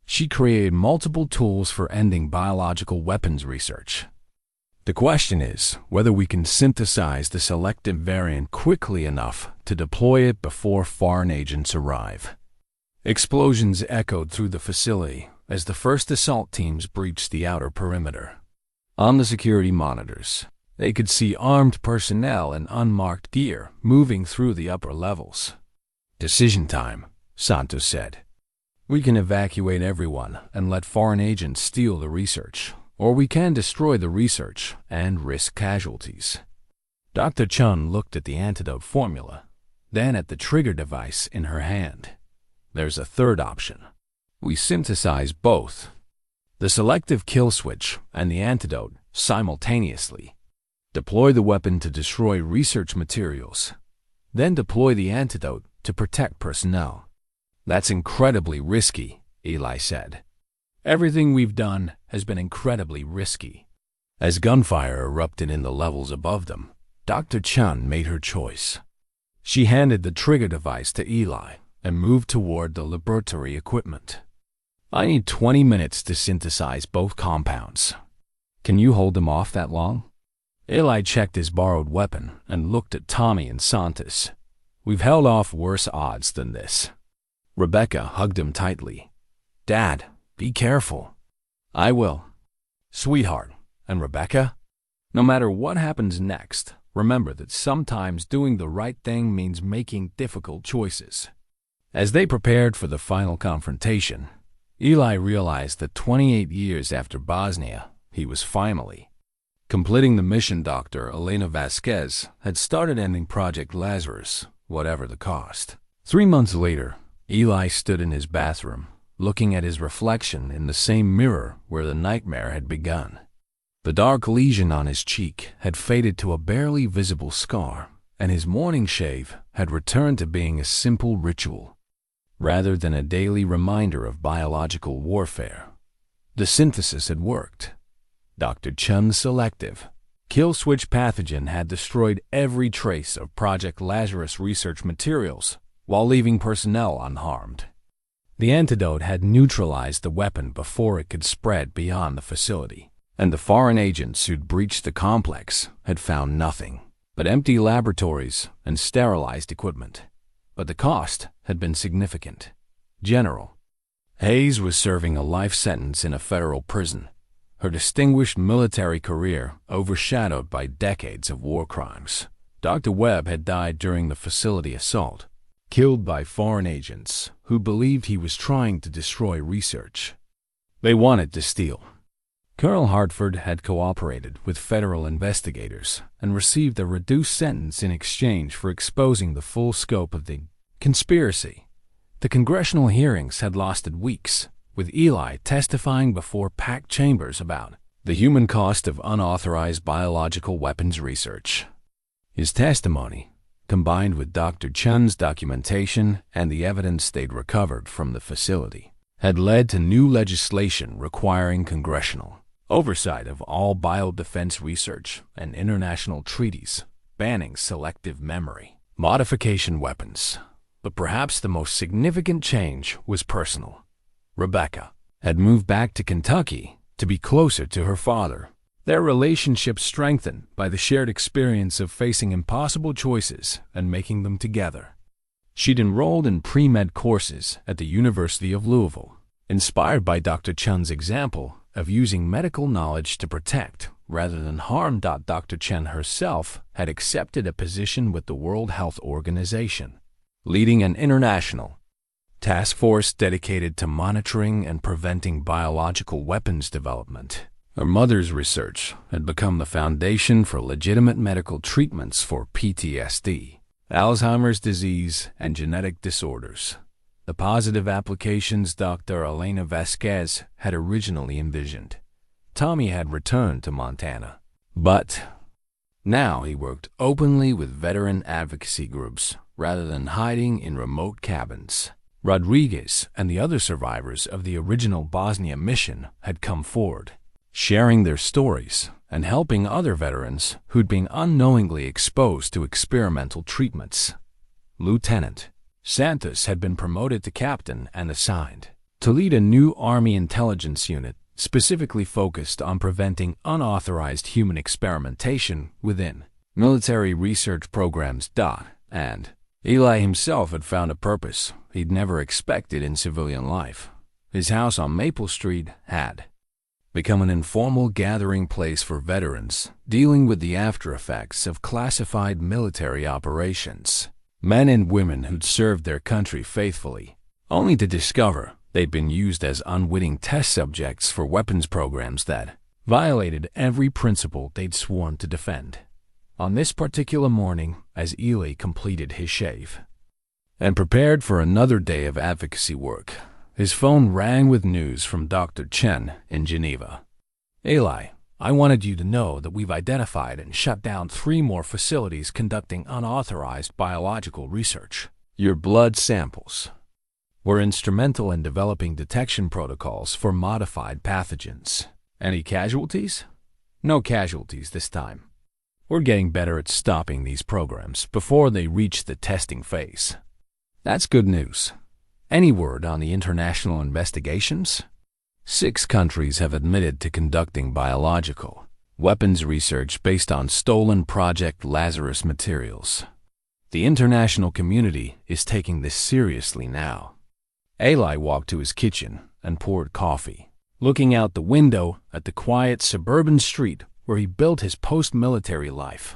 She created multiple tools for ending biological weapons research. The question is whether we can synthesize the selective variant quickly enough to deploy it before foreign agents arrive. Explosions echoed through the facility as the first assault teams breached the outer perimeter. On the security monitors, they could see armed personnel and unmarked gear moving through the upper levels. Decision time, Santos said. We can evacuate everyone and let foreign agents steal the research, or we can destroy the research and risk casualties. Dr. Chun looked at the antidote formula, then at the trigger device in her hand. There's a third option. We synthesize both, the selective kill switch and the antidote, simultaneously. Deploy the weapon to destroy research materials, then deploy the antidote to protect personnel. That's incredibly risky, Eli said. Everything we've done has been incredibly risky. As gunfire erupted in the levels above them, Dr. Chun made her choice. She handed the trigger device to Eli and moved toward the laboratory equipment. I need 20 minutes to synthesize both compounds. Can you hold them off that long? Eli checked his borrowed weapon and looked at Tommy and Santos. We've held off worse odds than this. Rebecca hugged him tightly. Dad, be careful. I will. Sweetheart, and Rebecca? No matter what happens next, remember that sometimes doing the right thing means making difficult choices. As they prepared for the final confrontation, Eli realized that 28 years after Bosnia, he was finally completing the mission. Dr. Elena Vasquez had started ending Project Lazarus, whatever the cost. 3 months later, Eli stood in his bathroom, looking at his reflection in the same mirror where the nightmare had begun. The dark lesion on his cheek had faded to a barely visible scar, and his morning shave had returned to being a simple ritual, rather than a daily reminder of biological warfare. The synthesis had worked. Dr. Chun's selective kill switch pathogen had destroyed every trace of Project Lazarus research materials while leaving personnel unharmed. The antidote had neutralized the weapon before it could spread beyond the facility, and the foreign agents who'd breached the complex had found nothing but empty laboratories and sterilized equipment. But the cost had been significant. General Hayes was serving a life sentence in a federal prison, her distinguished military career overshadowed by decades of war crimes. Dr. Webb had died during the facility assault, killed by foreign agents who believed he was trying to destroy research. They wanted to steal. Colonel Hartford had cooperated with federal investigators and received a reduced sentence in exchange for exposing the full scope of the conspiracy. The congressional hearings had lasted weeks, with Eli testifying before packed chambers about the human cost of unauthorized biological weapons research. His testimony, combined with Dr. Chun's documentation and the evidence they'd recovered from the facility, had led to new legislation requiring congressional oversight of all biodefense research and international treaties banning selective memory modification weapons. But perhaps the most significant change was personal. Rebecca had moved back to Kentucky to be closer to her father, their relationship strengthened by the shared experience of facing impossible choices and making them together. She'd enrolled in pre-med courses at the University of Louisville, inspired by Dr. Chun's example of using medical knowledge to protect rather than harm. Dr. Chun herself had accepted a position with the World Health Organization, leading an international task force dedicated to monitoring and preventing biological weapons development. Her mother's research had become the foundation for legitimate medical treatments for PTSD, Alzheimer's disease, and genetic disorders. The positive applications Dr. Elena Vasquez had originally envisioned. Tommy had returned to Montana, but now he worked openly with veteran advocacy groups rather than hiding in remote cabins. Rodriguez and the other survivors of the original Bosnia mission had come forward, sharing their stories and helping other veterans who'd been unknowingly exposed to experimental treatments. Lieutenant Santos had been promoted to captain and assigned to lead a new Army intelligence unit specifically focused on preventing unauthorized human experimentation within military research programs. And Eli himself had found a purpose he'd never expected in civilian life. His house on Maple Street had become an informal gathering place for veterans dealing with the after-effects of classified military operations. Men and women who'd served their country faithfully, only to discover they'd been used as unwitting test subjects for weapons programs that violated every principle they'd sworn to defend. On this particular morning, as Eli completed his shave and prepared for another day of advocacy work, his phone rang with news from Dr. Chen in Geneva. Eli, I wanted you to know that we've identified and shut down 3 more facilities conducting unauthorized biological research. Your blood samples were instrumental in developing detection protocols for modified pathogens. Any casualties? No casualties this time. We're getting better at stopping these programs before they reach the testing phase. That's good news. Any word on the international investigations? 6 countries have admitted to conducting biological weapons research based on stolen Project Lazarus materials. The international community is taking this seriously now. Eli walked to his kitchen and poured coffee, looking out the window at the quiet suburban street where he built his post-military life.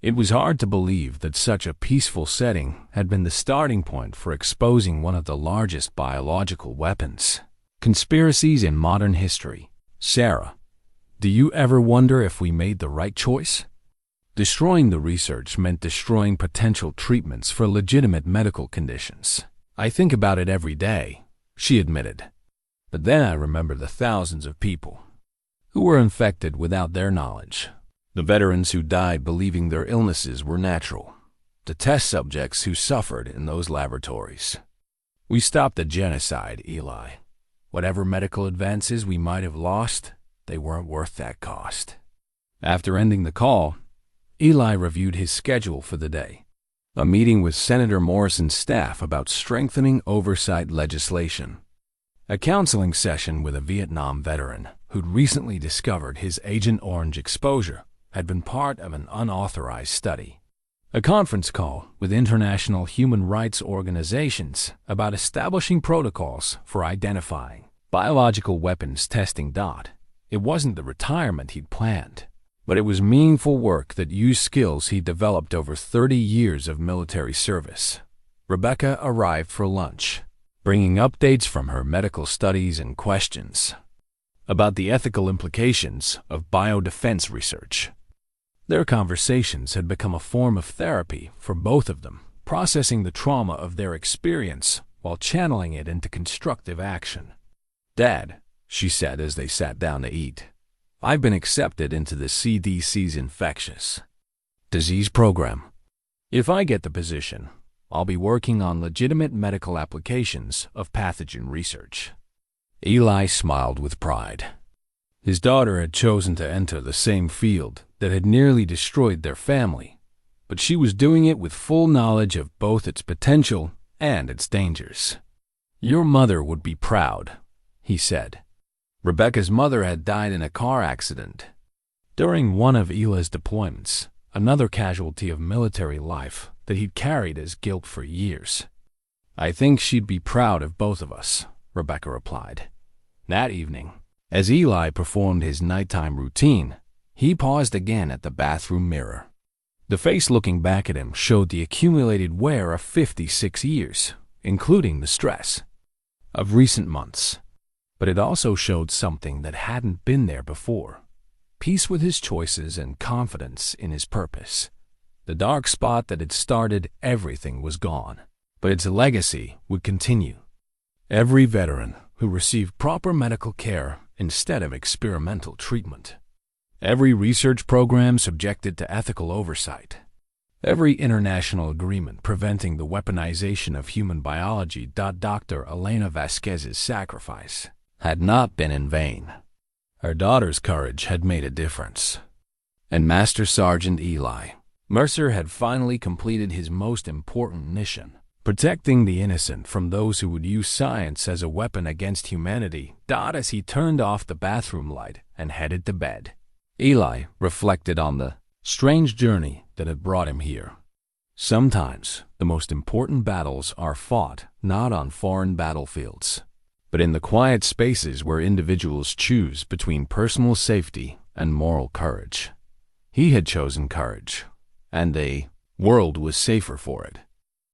It was hard to believe that such a peaceful setting had been the starting point for exposing one of the largest biological weapons conspiracies in modern history. Sarah, do you ever wonder if we made the right choice? Destroying the research meant destroying potential treatments for legitimate medical conditions. I think about it every day, she admitted. But then I remember the thousands of people who were infected without their knowledge. The veterans who died believing their illnesses were natural. The test subjects who suffered in those laboratories. We stopped the genocide, Eli. Whatever medical advances we might have lost, they weren't worth that cost. After ending the call, Eli reviewed his schedule for the day. A meeting with Senator Morrison's staff about strengthening oversight legislation. A counseling session with a Vietnam veteran who'd recently discovered his Agent Orange exposure had been part of an unauthorized study. A conference call with international human rights organizations about establishing protocols for identifying biological weapons testing. It wasn't the retirement he'd planned, but it was meaningful work that used skills he'd developed over 30 years of military service. Rebecca arrived for lunch, bringing updates from her medical studies and questions about the ethical implications of biodefense research. Their conversations had become a form of therapy for both of them, processing the trauma of their experience while channeling it into constructive action. "Dad," she said as they sat down to eat, "I've been accepted into the CDC's infectious disease program. If I get the position, I'll be working on legitimate medical applications of pathogen research." Eli smiled with pride. His daughter had chosen to enter the same field that had nearly destroyed their family, but she was doing it with full knowledge of both its potential and its dangers. "Your mother would be proud," he said. Rebecca's mother had died in a car accident during one of Eli's deployments, another casualty of military life that he'd carried as guilt for years. "I think she'd be proud of both of us," Rebecca replied. That evening, as Eli performed his nighttime routine, he paused again at the bathroom mirror. The face looking back at him showed the accumulated wear of 56 years, including the stress of recent months. But it also showed something that hadn't been there before: peace with his choices and confidence in his purpose. The dark spot that had started everything was gone, but its legacy would continue. Every veteran who received proper medical care instead of experimental treatment. Every research program subjected to ethical oversight. Every international agreement preventing the weaponization of human biology. Dr. Elena Vasquez's sacrifice had not been in vain. Her daughter's courage had made a difference. And Master Sergeant Eli Mercer had finally completed his most important mission: protecting the innocent from those who would use science as a weapon against humanity. As he turned off the bathroom light and headed to bed, Eli reflected on the strange journey that had brought him here. Sometimes the most important battles are fought not on foreign battlefields, but in the quiet spaces where individuals choose between personal safety and moral courage. He had chosen courage, and the world was safer for it.